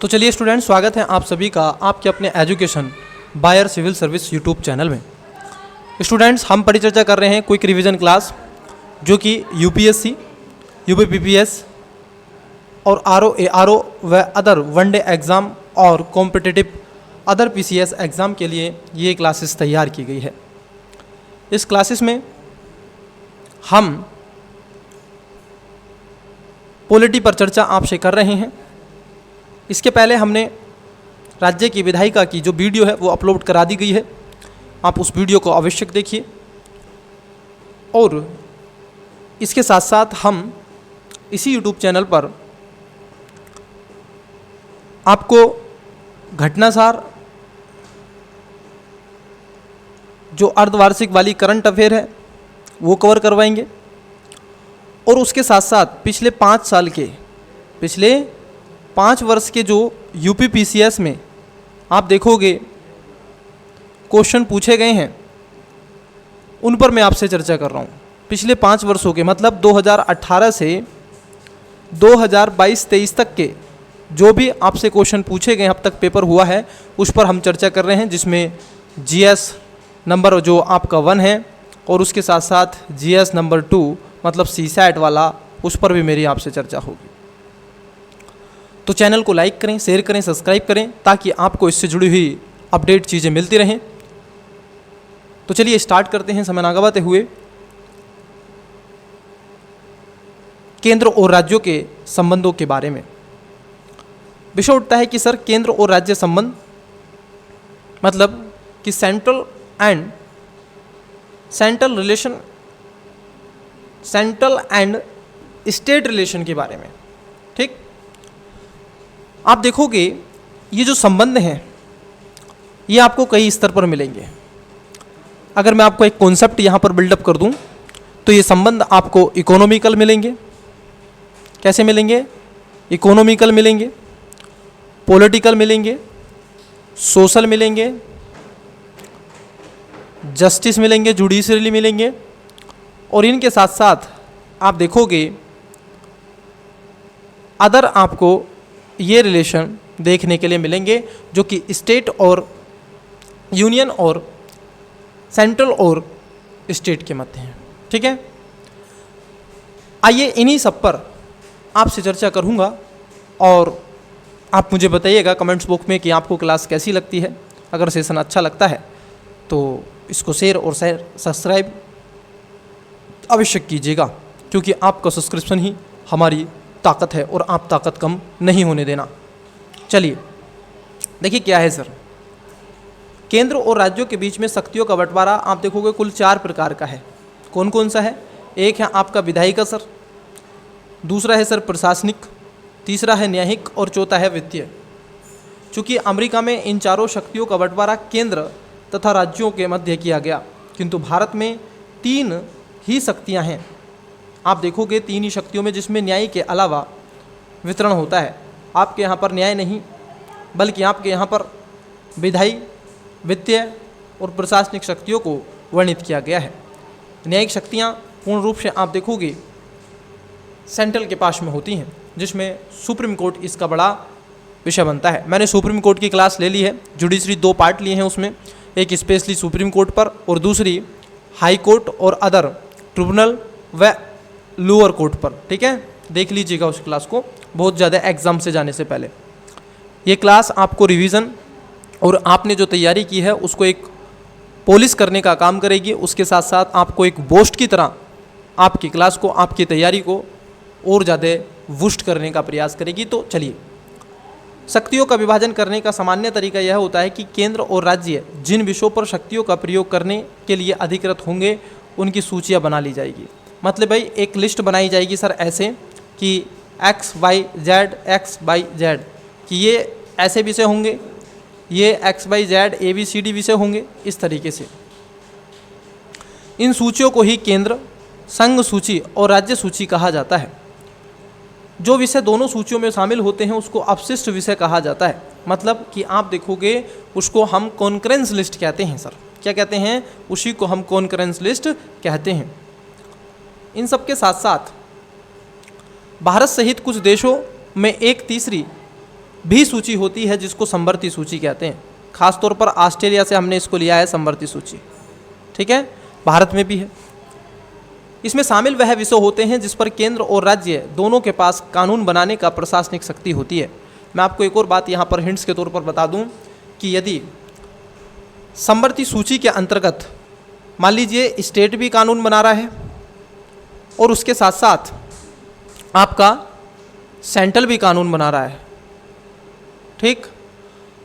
तो चलिए स्टूडेंट, स्वागत है आप सभी का आपके अपने एजुकेशन बायर सिविल सर्विस यूट्यूब चैनल में। स्टूडेंट्स, हम परिचर्चा कर रहे हैं क्विक रिवीजन क्लास जो कि यूपीएससी, यूपीपीएस और आरओ व अदर वनडे एग्ज़ाम और कॉम्पिटिटिव अदर पीसीएस एग्ज़ाम के लिए ये क्लासेस तैयार की गई है। इस क्लासेस में हम पॉलिटी पर चर्चा आपसे कर रहे हैं। इसके पहले हमने राज्य की विधायिका की जो वीडियो है वो अपलोड करा दी गई है, आप उस वीडियो को आवश्यक देखिए। और इसके साथ साथ हम इसी यूट्यूब चैनल पर आपको घटनासार, जो अर्धवार्षिक वाली करंट अफेयर है वो कवर करवाएंगे। और उसके साथ साथ पिछले 5 वर्ष के जो यूपीपीसीएस में आप देखोगे क्वेश्चन पूछे गए हैं, उन पर मैं आपसे चर्चा कर रहा हूँ। पिछले 5 वर्षों के मतलब 2018 से 2022-23 तक के जो भी आपसे क्वेश्चन पूछे गए, अब तक पेपर हुआ है, उस पर हम चर्चा कर रहे हैं। जिसमें जीएस नंबर जो आपका 1 है और उसके साथ साथ जीएस नंबर 2 मतलब सीसैट वाला, उस पर भी मेरी आपसे चर्चा होगी। तो चैनल को लाइक करें, शेयर करें, सब्सक्राइब करें ताकि आपको इससे जुड़ी हुई अपडेट चीज़ें मिलती रहें। तो चलिए स्टार्ट करते हैं समय ना गवाते हुए। केंद्र और राज्यों के संबंधों के बारे में विषय उठता है कि सर केंद्र और राज्य संबंध मतलब कि सेंट्रल एंड स्टेट रिलेशन के बारे में। ठीक, आप देखोगे ये जो संबंध हैं ये आपको कई स्तर पर मिलेंगे। अगर मैं आपको एक कॉन्सेप्ट यहाँ पर बिल्डअप कर दूँ तो ये संबंध आपको इकोनॉमिकल मिलेंगे। कैसे मिलेंगे? इकोनॉमिकल मिलेंगे, पॉलिटिकल मिलेंगे, सोशल मिलेंगे, जस्टिस मिलेंगे, जुडिशरी मिलेंगे। और इनके साथ साथ आप देखोगे अदर आपको ये रिलेशन देखने के लिए मिलेंगे जो कि स्टेट और यूनियन और सेंट्रल और स्टेट के मध्य हैं। ठीक है, आइए इन्हीं सब पर आपसे चर्चा करूँगा और आप मुझे बताइएगा कमेंट्स बॉक्स में कि आपको क्लास कैसी लगती है। अगर सेशन अच्छा लगता है तो इसको शेयर और सब्सक्राइब अवश्य कीजिएगा, क्योंकि आपका सब्सक्रिप्शन ही हमारी ताकत है और आप ताकत कम नहीं होने देना। चलिए देखिए क्या है सर, केंद्र और राज्यों के बीच में शक्तियों का बंटवारा आप देखोगे कुल 4 प्रकार का है। कौन कौन सा है? एक है आपका विधायिका सर, दूसरा है सर प्रशासनिक, तीसरा है न्यायिक और चौथा है वित्तीय। चूँकि अमेरिका में इन चारों शक्तियों का बंटवारा केंद्र तथा राज्यों के मध्य किया गया, किंतु भारत में 3 ही शक्तियाँ हैं। आप देखोगे 3 ही शक्तियों में, जिसमें न्याय के अलावा वितरण होता है। आपके यहाँ पर न्याय नहीं बल्कि आपके यहाँ पर विधायी, वित्तीय और प्रशासनिक शक्तियों को वर्णित किया गया है। न्यायिक शक्तियाँ पूर्ण रूप से आप देखोगे सेंट्रल के पास में होती हैं, जिसमें सुप्रीम कोर्ट इसका बड़ा विषय बनता है। मैंने सुप्रीम कोर्ट की क्लास ले ली है, जुडिशरी 2 पार्ट लिए हैं उसमें, एक स्पेशली सुप्रीम कोर्ट पर और दूसरी हाई कोर्ट और अदर ट्रिब्यूनल व लोअर कोर्ट पर। ठीक है, देख लीजिएगा उस क्लास को बहुत ज़्यादा एग्जाम से जाने से पहले। ये क्लास आपको रिवीजन और आपने जो तैयारी की है उसको एक पॉलिश करने का काम करेगी। उसके साथ साथ आपको एक बूस्ट की तरह आपकी क्लास को, आपकी तैयारी को और ज़्यादा बूस्ट करने का प्रयास करेगी। तो चलिए, शक्तियों का विभाजन करने का सामान्य तरीका यह होता है कि केंद्र और राज्य जिन विषयों पर शक्तियों का प्रयोग करने के लिए अधिकृत होंगे उनकी सूचियाँ बना ली जाएगी। मतलब भाई एक लिस्ट बनाई जाएगी सर ऐसे कि XYZ कि ये ऐसे विषय होंगे, ये XYZ ABCD विषय होंगे, इस तरीके से। इन सूचियों को ही केंद्र, संघ सूची और राज्य सूची कहा जाता है। जो विषय दोनों सूचियों में शामिल होते हैं उसको अपशिष्ट विषय कहा जाता है। मतलब कि आप देखोगे उसको हम कॉन्करेंस लिस्ट कहते हैं सर। क्या कहते हैं? उसी को हम कॉन्करेंस लिस्ट कहते हैं। इन सब के साथ साथ भारत सहित कुछ देशों में 1/3 भी सूची होती है जिसको समवर्ती सूची कहते हैं। खासतौर पर ऑस्ट्रेलिया से हमने इसको लिया है समवर्ती सूची, ठीक है, भारत में भी है। इसमें शामिल वह विषय होते हैं जिस पर केंद्र और राज्य दोनों के पास कानून बनाने का प्रशासनिक शक्ति होती है। मैं आपको एक और बात यहाँ पर हिंट्स के तौर पर बता दूँ कि यदि समवर्ती सूची के अंतर्गत मान लीजिए स्टेट भी कानून बना रहा है और उसके साथ साथ आपका सेंट्रल भी कानून बना रहा है, ठीक,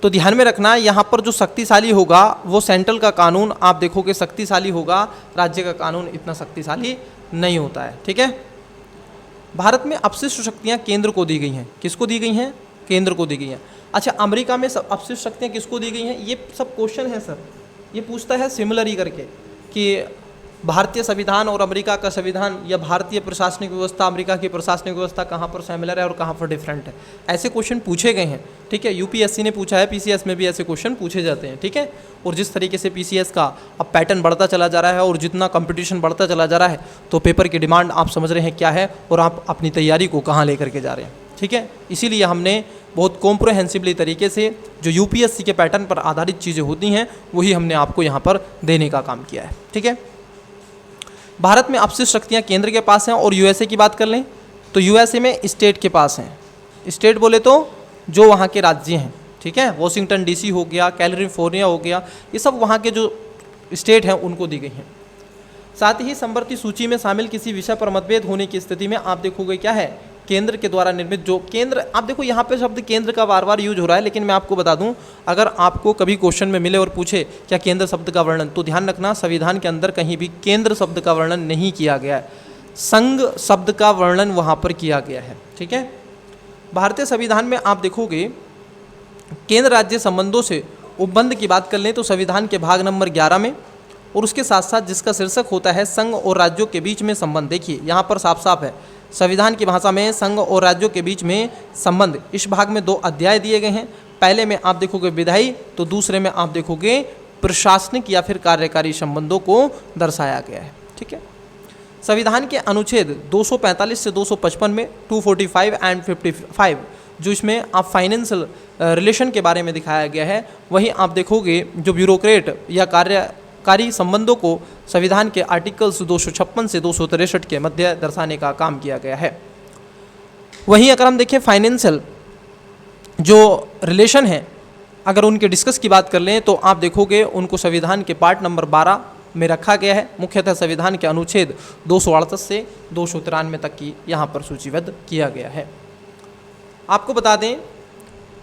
तो ध्यान में रखना यहाँ पर जो शक्तिशाली होगा वो सेंट्रल का कानून आप देखोगे शक्तिशाली होगा, राज्य का कानून इतना शक्तिशाली नहीं होता है, ठीक है। भारत में अपशिष्ट शक्तियाँ केंद्र को दी गई हैं। किसको दी गई हैं? केंद्र को दी गई हैं। अच्छा, अमेरिका में सब अपशिष्ट शक्तियाँ किसको दी गई हैं? ये सब क्वेश्चन है सर, ये पूछता है सिमिलर करके कि भारतीय संविधान और अमेरिका का संविधान या भारतीय प्रशासनिक व्यवस्था अमेरिका की प्रशासनिक व्यवस्था कहाँ पर सिमिलर है और कहाँ पर डिफरेंट है। ऐसे क्वेश्चन पूछे गए हैं, ठीक है। यूपीएससी ने पूछा है, पीसीएस में भी ऐसे क्वेश्चन पूछे जाते हैं, ठीक है। और जिस तरीके से पीसीएस का अब पैटर्न बढ़ता चला जा रहा है और जितना कंपटीशन बढ़ता चला जा रहा है तो पेपर की डिमांड आप समझ रहे हैं क्या है और आप अपनी तैयारी को कहाँ लेकर के जा रहे हैं, ठीक है। इसीलिए हमने बहुत कॉम्प्रहेंसिवली तरीके से जो यूपीएससी के पैटर्न पर आधारित चीज़ें होती हैं वही हमने आपको यहाँ पर देने का काम किया है, ठीक है। भारत में अपशिष्ट शक्तियाँ केंद्र के पास हैं और यूएसए की बात कर लें तो यूएसए में स्टेट के पास हैं। स्टेट बोले तो जो वहाँ के राज्य हैं, ठीक है, वॉशिंगटन डीसी हो गया, कैलिफोर्निया हो गया, ये सब वहाँ के जो स्टेट हैं उनको दी गई हैं। साथ ही समवर्ती सूची में शामिल किसी विषय पर मतभेद होने की स्थिति में आप देखोगे क्या है, केंद्र के द्वारा निर्मित जो केंद्र, आप देखो यहाँ पे शब्द केंद्र का बार बार यूज हो रहा है, लेकिन मैं आपको बता दूं अगर आपको कभी क्वेश्चन में मिले और पूछे क्या केंद्र शब्द का वर्णन, तो ध्यान रखना संविधान के अंदर कहीं भी केंद्र शब्द का वर्णन नहीं किया गया है, संघ शब्द का वर्णन वहाँ पर किया गया है, ठीक है। भारतीय संविधान में आप देखोगे केंद्र राज्य संबंधों से उपबंध की बात कर लें तो संविधान के भाग नंबर 11 में और उसके साथ साथ जिसका शीर्षक होता है संघ और राज्यों के बीच में संबंध, देखिए यहाँ पर साफ साफ है संविधान की भाषा में संघ और राज्यों के बीच में संबंध। इस भाग में 2 अध्याय दिए गए हैं, पहले में आप देखोगे विधायी तो दूसरे में आप देखोगे प्रशासनिक या फिर कार्यकारी संबंधों को दर्शाया गया है, ठीक है। संविधान के अनुच्छेद 245 से 255 में 245 एंड 55 जो इसमें आप फाइनेंशियल रिलेशन के बारे में दिखाया गया है, वहीं आप देखोगे जो ब्यूरोक्रेट या कार्यकारी संबंधों को संविधान के आर्टिकल्स 256 से 263 के मध्य दर्शाने का काम किया गया है। वहीं अगर हम देखें फाइनेंशियल जो रिलेशन है, अगर उनके डिस्कस की बात कर लें तो आप देखोगे उनको संविधान के पार्ट नंबर 12 में रखा गया है, मुख्यतः संविधान के अनुच्छेद 238 से 293 तक की यहाँ पर सूचीबद्ध किया गया है। आपको बता दें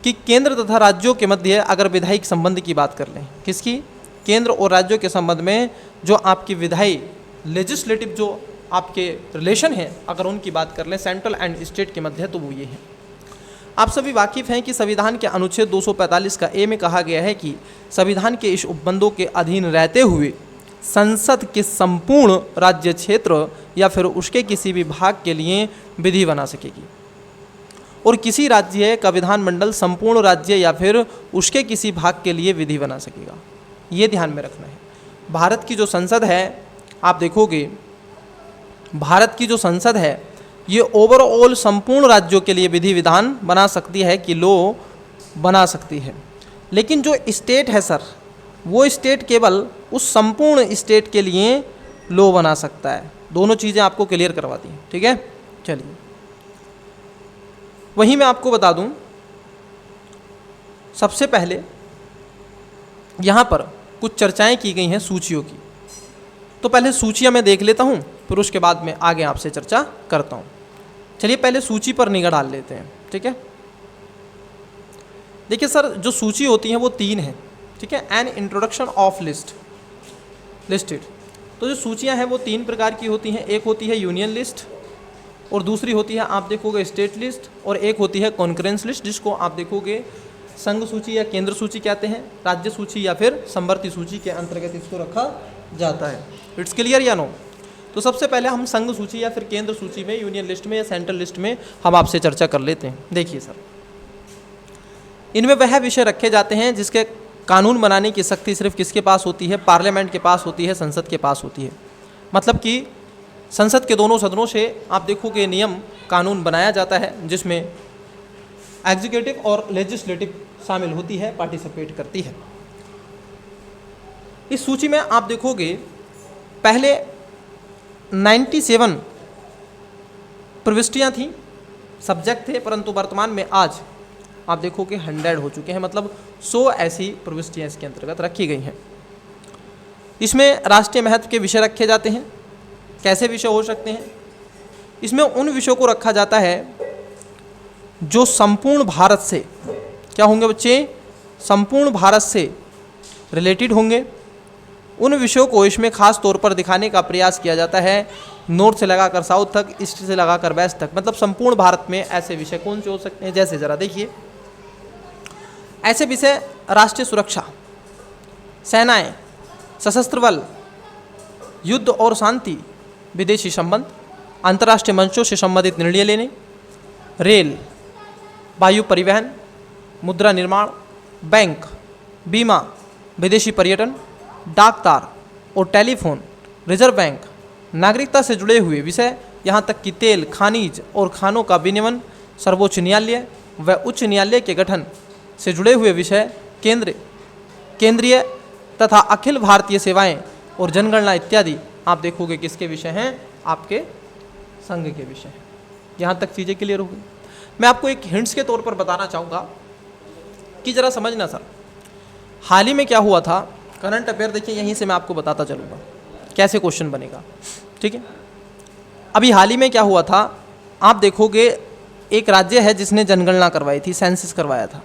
कि केंद्र तथा राज्यों के मध्य अगर विधायिक संबंध की बात कर लें, किसकी, केंद्र और राज्यों के संबंध में जो आपकी विधायी लेजिस्लेटिव जो आपके रिलेशन है अगर उनकी बात कर लें सेंट्रल एंड स्टेट के मध्य, तो वो ये है। आप सभी वाकिफ़ हैं कि संविधान के अनुच्छेद 245 का ए में कहा गया है कि संविधान के इस उपबंधों के अधीन रहते हुए संसद के संपूर्ण राज्य क्षेत्र या फिर उसके किसी भी भाग के लिए विधि बना सकेगी और किसी राज्य का विधानमंडल संपूर्ण राज्य या फिर उसके किसी भाग के लिए विधि बना सकेगा। ये ध्यान में रखना है। भारत की जो संसद है, आप देखोगे भारत की जो संसद है ये ओवरऑल संपूर्ण राज्यों के लिए विधि विधान बना सकती है कि लो बना सकती है, लेकिन जो स्टेट है सर वो स्टेट केवल उस संपूर्ण स्टेट के लिए लो बना सकता है। दोनों चीज़ें आपको क्लियर करवा दी, ठीक है। चलिए, वहीं मैं आपको बता दूं सबसे पहले यहाँ पर कुछ चर्चाएं की गई हैं सूचियों की, तो पहले सूचियाँ मैं देख लेता हूँ फिर उसके बाद में आगे आपसे चर्चा करता हूँ। चलिए पहले सूची पर निगाह डाल लेते हैं, ठीक है। देखिए सर जो सूची होती है वो 3 है, ठीक है। एन इंट्रोडक्शन ऑफ लिस्टेड, तो जो सूचियाँ हैं वो 3 प्रकार की होती हैं। एक होती है यूनियन लिस्ट और दूसरी होती है आप देखोगे स्टेट लिस्ट और एक होती है कॉन्करेंस लिस्ट जिसको आप देखोगे संघ सूची या केंद्र सूची कहते हैं, राज्य सूची या फिर समवर्ती सूची के अंतर्गत इसको रखा जाता है। इट्स क्लियर या नो? तो सबसे पहले हम संघ सूची या फिर केंद्र सूची में, यूनियन लिस्ट में या सेंट्रल लिस्ट में हम आपसे चर्चा कर लेते हैं। देखिए सर, इनमें वह विषय रखे जाते हैं जिसके कानून बनाने की शक्ति सिर्फ किसके पास होती है, पार्लियामेंट के पास होती है, संसद के पास होती है। मतलब कि संसद के दोनों सदनों से आप देखोगे नियम कानून बनाया जाता है जिसमें एग्जीक्यूटिव और लेजिस्लेटिव शामिल होती है, पार्टिसिपेट करती है। इस सूची में आप देखोगे पहले 97 प्रविष्टियां थी, सब्जेक्ट थे, परंतु वर्तमान में आज आप देखोगे 100 हो चुके हैं, मतलब 100 ऐसी प्रविष्टियां इसके अंतर्गत रखी गई हैं। इसमें राष्ट्रीय महत्व के विषय रखे जाते हैं। कैसे विषय हो सकते हैं? इसमें उन विषयों को रखा जाता है जो संपूर्ण भारत से, क्या होंगे बच्चे, संपूर्ण भारत से रिलेटेड होंगे। उन विषयों को इसमें खास तौर पर दिखाने का प्रयास किया जाता है, नॉर्थ से लगाकर साउथ तक, ईस्ट से लगाकर वेस्ट तक, मतलब संपूर्ण भारत में ऐसे विषय कौन से हो सकते हैं? जैसे जरा देखिए, ऐसे विषय राष्ट्रीय सुरक्षा, सेनाएं, सशस्त्र बल, युद्ध और शांति, विदेशी संबंध, अंतर्राष्ट्रीय मंचों से संबंधित निर्णय लेने, रेल, वायु परिवहन, मुद्रा निर्माण, बैंक, बीमा, विदेशी पर्यटन, डाक तार और टेलीफोन, रिजर्व बैंक, नागरिकता से जुड़े हुए विषय, यहाँ तक कि तेल, खनिज और खानों का विनियमन, सर्वोच्च न्यायालय व उच्च न्यायालय के गठन से जुड़े हुए विषय, केंद्रीय तथा अखिल भारतीय सेवाएं और जनगणना इत्यादि आप देखोगे किसके विषय हैं? आपके संघ के विषय हैं। यहाँ तक चीज़ें क्लियर हो गई। मैं आपको एक हिंट्स के तौर पर बताना चाहूँगा कि जरा समझना सर, हाल ही में क्या हुआ था, करंट अफेयर देखिए, यहीं से मैं आपको बताता चलूँगा कैसे क्वेश्चन बनेगा, ठीक है। अभी हाल ही में क्या हुआ था, आप देखोगे एक राज्य है जिसने जनगणना करवाई थी, सेंसस करवाया था,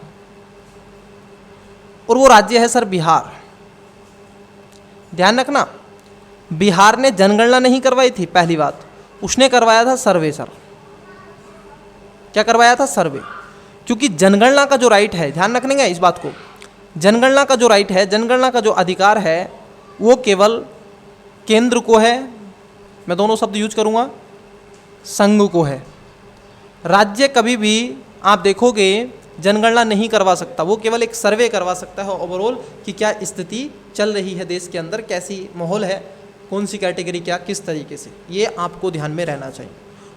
और वो राज्य है सर बिहार। ध्यान रखना, बिहार ने जनगणना नहीं करवाई थी, पहली बात, उसने करवाया था सर्वे सर। क्या करवाया था? सर्वे। क्योंकि जनगणना का जो राइट है, ध्यान रखने का इस बात को, जनगणना का जो राइट है, जनगणना का जो अधिकार है, वो केवल केंद्र को है, मैं दोनों शब्द यूज करूँगा, संघ को है। राज्य कभी भी आप देखोगे जनगणना नहीं करवा सकता, वो केवल एक सर्वे करवा सकता है ओवरऑल कि क्या स्थिति चल रही है देश के अंदर, कैसी माहौल है, कौन सी कैटेगरी क्या, किस तरीके से, ये आपको ध्यान में रहना चाहिए।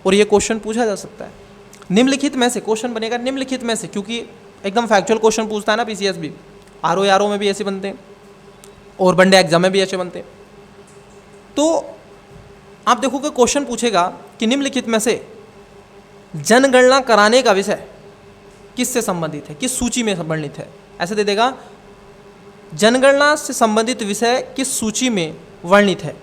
और ये क्वेश्चन पूछा जा सकता है निम्नलिखित में से, क्वेश्चन बनेगा निम्नलिखित में से, क्योंकि एकदम फैक्चुअल क्वेश्चन पूछता है ना पीसीएस भी, आरओ में भी ऐसे बनते हैं और वनडे एग्जाम में भी ऐसे बनते हैं। तो आप देखोगे क्वेश्चन पूछेगा कि निम्नलिखित में से जनगणना कराने का विषय किससे संबंधित है, किस सूची में वर्णित है, ऐसे दे देगा, जनगणना से संबंधित विषय किस सूची में वर्णित है,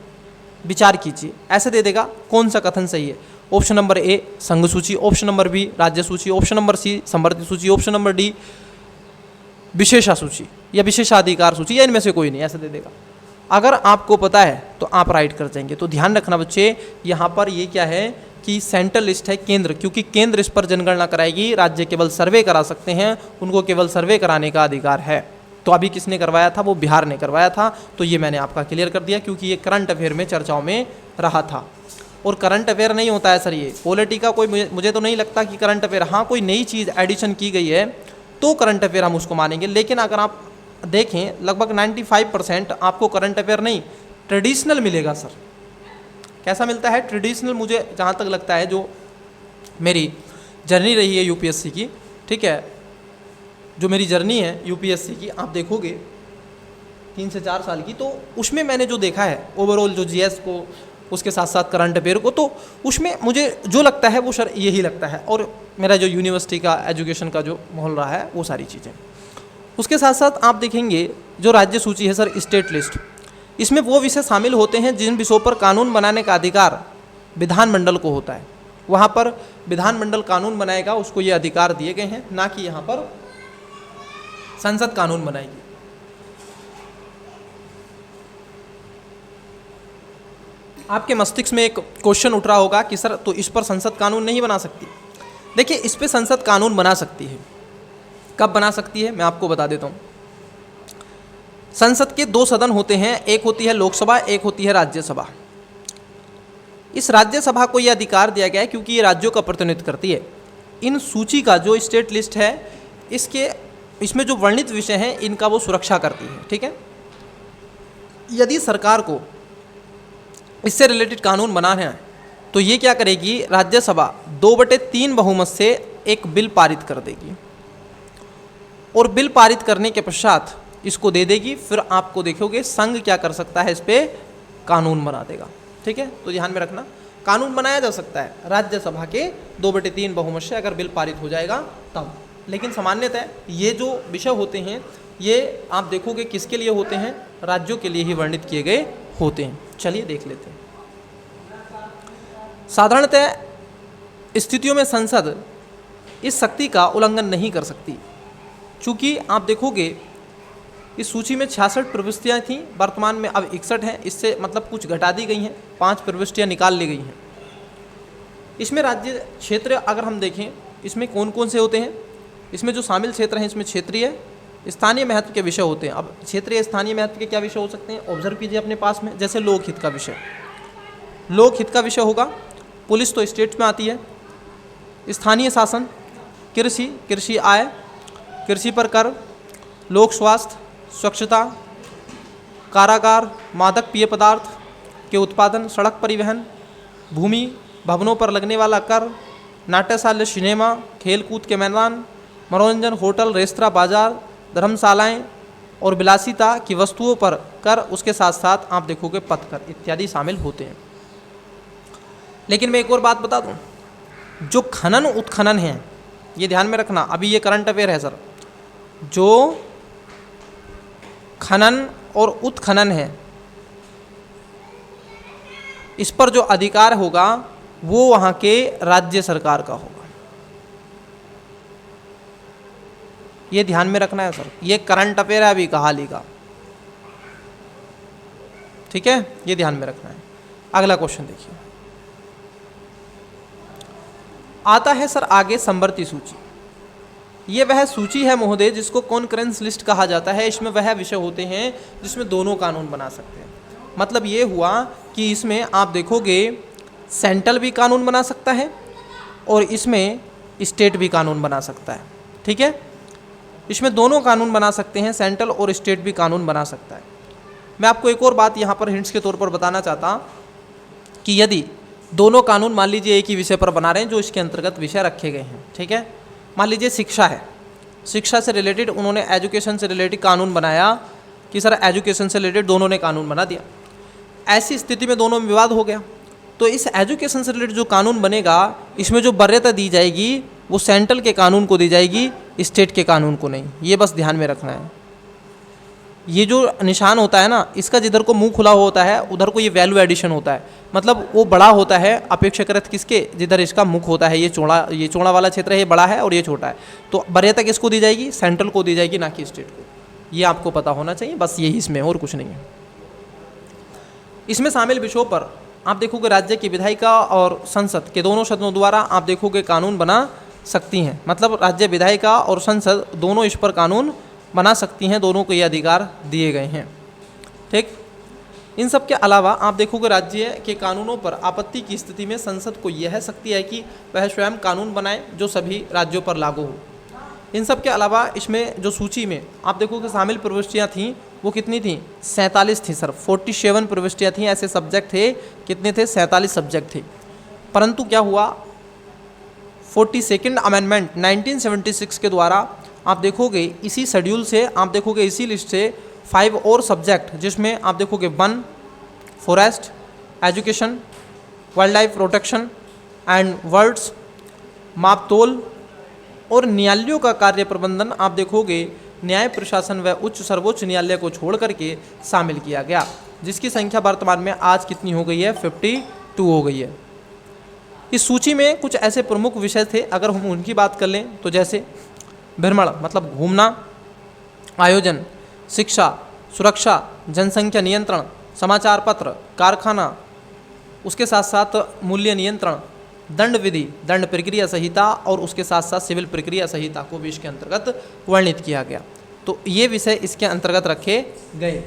विचार कीजिए, ऐसे दे देगा। कौन सा कथन सही है? ऑप्शन नंबर ए संघ सूची, ऑप्शन नंबर बी राज्य सूची, ऑप्शन नंबर सी संवर्धित सूची, ऑप्शन नंबर डी विशेषा सूची या विशेषाधिकार सूची, या इनमें से कोई नहीं, ऐसे दे देगा। अगर आपको पता है तो आप राइट कर जाएंगे। तो ध्यान रखना बच्चे, यहाँ पर ये क्या है कि सेंट्रल लिस्ट है केंद्र, क्योंकि केंद्र इस पर जनगणना कराएगी, राज्य केवल सर्वे करा सकते हैं, उनको केवल सर्वे कराने का अधिकार है। तो अभी किसने करवाया था? वो बिहार ने करवाया था। तो ये मैंने आपका क्लियर कर दिया, क्योंकि ये करंट अफेयर में चर्चाओं में रहा था। और करंट अफेयर नहीं होता है सर ये, पॉलिटी का कोई मुझे तो नहीं लगता कि करंट अफेयर, हाँ कोई नई चीज़ एडिशन की गई है तो करंट अफेयर हम उसको मानेंगे। लेकिन अगर आप देखें लगभग 95% आपको करंट अफेयर नहीं ट्रेडिशनल मिलेगा सर। कैसा मिलता है? ट्रेडिशनल। मुझे जहाँ तक लगता है, जो मेरी जर्नी रही है यूपीएससी की, ठीक है, जो मेरी जर्नी है यूपीएससी की, आप देखोगे 3 से 4 साल की, तो उसमें मैंने जो देखा है ओवरऑल, जो जीएस को, उसके साथ साथ करंट अफेयर को, तो उसमें मुझे जो लगता है वो सर यही लगता है। और मेरा जो यूनिवर्सिटी का एजुकेशन का जो माहौल रहा है, वो सारी चीज़ें। उसके साथ साथ आप देखेंगे जो राज्य सूची है सर, स्टेट लिस्ट, इसमें वो विषय शामिल होते हैं जिन विषयों पर कानून बनाने का अधिकार विधानमंडल को होता है। वहाँ पर विधानमंडल कानून बनाएगा, उसको ये अधिकार दिए गए हैं, ना कि यहाँ पर संसद कानून बनाएगी। आपके मस्तिष्क में एक क्वेश्चन उठ रहा होगा कि सर तो इस पर संसद कानून नहीं बना सकती। देखिए, इस पर संसद कानून बना सकती है। कब बना सकती है? मैं आपको बता देता हूँ। संसद के 2 सदन होते हैं, एक होती है लोकसभा, एक होती है राज्यसभा। इस राज्यसभा को यह अधिकार दिया गया है क्योंकि ये राज्यों का प्रतिनिधित्व करती है। इन सूची का जो स्टेट लिस्ट है, इसमें जो वर्णित विषय हैं इनका वो सुरक्षा करती है, ठीक है। यदि सरकार को इससे रिलेटेड कानून बनाना है तो ये क्या करेगी? राज्यसभा 2/3 बहुमत से एक बिल पारित कर देगी। और बिल पारित करने के पश्चात इसको दे देगी, फिर आपको देखोगे संघ क्या कर सकता है, इस पर कानून बना देगा। ठीक है, तो ध्यान में रखना, कानून बनाया जा सकता है राज्यसभा के 2/3 बहुमत से अगर बिल पारित हो जाएगा तब। लेकिन सामान्यतः ये जो विषय होते हैं ये आप देखोगे किसके लिए होते हैं, राज्यों के लिए ही वर्णित किए गए होते हैं। चलिए देख लेते हैं। साधारणतः स्थितियों में संसद इस शक्ति का उल्लंघन नहीं कर सकती, चूँकि आप देखोगे इस सूची में 66 प्रविष्टियाँ थीं, वर्तमान में अब 61 हैं। इससे मतलब कुछ घटा दी गई हैं, 5 प्रविष्टियाँ निकाल ली गई हैं। इसमें राज्य क्षेत्र अगर हम देखें, इसमें कौन कौन से होते हैं, इसमें जो शामिल क्षेत्र हैं इसमें क्षेत्रीय स्थानीय महत्व के विषय होते हैं। अब क्षेत्रीय स्थानीय महत्व के क्या विषय हो सकते हैं, ऑब्जर्व कीजिए अपने पास में। जैसे लोकहित का विषय, लोकहित का विषय होगा, पुलिस तो स्टेट में आती है, स्थानीय शासन, कृषि, कृषि आय, कृषि पर कर, लोक स्वास्थ्य, स्वच्छता, कारागार, मादक पेय पदार्थ के उत्पादन, सड़क परिवहन, भूमि भवनों पर लगने वाला कर, नाट्यशाला, सिनेमा, खेल कूद के मैदान, मनोरंजन, होटल, रेस्तरां, बाजार, धर्मशालाएं और विलासिता की वस्तुओं पर कर, उसके साथ साथ आप देखोगे पथ कर इत्यादि शामिल होते हैं। लेकिन मैं एक और बात बता दूं, जो खनन उत्खनन है ये ध्यान में रखना, अभी ये करंट अफेयर है सर, जो खनन और उत्खनन है इस पर जो अधिकार होगा वो वहाँ के राज्य सरकार का होगा। ये ध्यान में रखना है सर, ये करंट अफेयर है अभी का हाल ही का, ठीक है, ये ध्यान में रखना है। अगला क्वेश्चन देखिए, आता है सर आगे संवर्ती सूची। ये वह सूची है महोदय जिसको कॉन्करेंस लिस्ट कहा जाता है। इसमें वह विषय होते हैं जिसमें दोनों कानून बना सकते हैं। मतलब ये हुआ कि इसमें आप देखोगे सेंट्रल भी कानून बना सकता है और इसमें स्टेट भी कानून बना सकता है। ठीक है, इसमें दोनों कानून बना सकते हैं, सेंट्रल और स्टेट भी कानून बना सकता है। मैं आपको एक और बात यहाँ पर हिंट्स के तौर पर बताना चाहता कि यदि दोनों कानून मान लीजिए एक ही विषय पर बना रहे हैं जो इसके अंतर्गत विषय रखे गए हैं, ठीक है, मान लीजिए शिक्षा है, शिक्षा से रिलेटेड उन्होंने एजुकेशन से रिलेटेड कानून बनाया कि सर एजुकेशन से रिलेटेड दोनों ने कानून बना दिया। ऐसी स्थिति में दोनों में विवाद हो गया, तो इस एजुकेशन से रिलेटेड जो कानून बनेगा इसमें जो वरीयता दी जाएगी वो सेंट्रल के कानून को दी जाएगी, स्टेट के कानून को नहीं। ये बस ध्यान में रखना है। ये जो निशान होता है ना, इसका जिधर को मुंह खुला होता है उधर को ये वैल्यू एडिशन होता है, मतलब वो बड़ा होता है अपेक्षाकृत किसके, जिधर इसका मुख होता है। ये चौड़ा वाला क्षेत्र है, ये बड़ा है और ये छोटा है, तो वरीयता किसको दी जाएगी, सेंट्रल को दी जाएगी, ना कि स्टेट को। ये आपको पता होना चाहिए, बस यही इसमें और कुछ नहीं है। इसमें शामिल विषयों पर आप देखोगे राज्य की विधायिका और संसद के दोनों सदनों द्वारा आप देखोगे कानून बना सकती हैं। मतलब राज्य विधायिका और संसद दोनों इस पर कानून बना सकती हैं, दोनों को ये अधिकार दिए गए हैं। ठीक, इन सब के अलावा आप देखोगे राज्य के कानूनों पर आपत्ति की स्थिति में संसद को यह शक्ति है कि वह स्वयं कानून बनाए जो सभी राज्यों पर लागू हो। इन सब के अलावा इसमें जो सूची में आप देखोगे शामिल प्रविष्टियाँ थीं वो कितनी थीं, 47 थी सर, 47 प्रविष्टियाँ थीं। ऐसे सब्जेक्ट थे, कितने थे, 47 सब्जेक्ट थे। परंतु क्या हुआ, 42nd अमेंडमेंट 1976 के द्वारा आप देखोगे इसी शेड्यूल से, आप देखोगे इसी लिस्ट से 5 और सब्जेक्ट, जिसमें आप देखोगे वन, forest, education, wildlife protection and words, मापतोल और न्यायालयों का कार्य प्रबंधन आप देखोगे न्याय प्रशासन व उच्च सर्वोच्च न्यायालय को छोड़ करके शामिल किया गया, जिसकी संख्या वर्तमान में आज कितनी हो गई है, 52 हो गई है। इस सूची में कुछ ऐसे प्रमुख विषय थे, अगर हम उनकी बात कर लें तो जैसे भ्रमण मतलब घूमना, आयोजन, शिक्षा, सुरक्षा, जनसंख्या नियंत्रण, समाचार पत्र, कारखाना, उसके साथ साथ मूल्य नियंत्रण, दंड विधि, दंड प्रक्रिया संहिता और उसके साथ साथ सिविल प्रक्रिया संहिता को भी इसके अंतर्गत वर्णित किया गया। तो ये विषय इसके अंतर्गत रखे गए।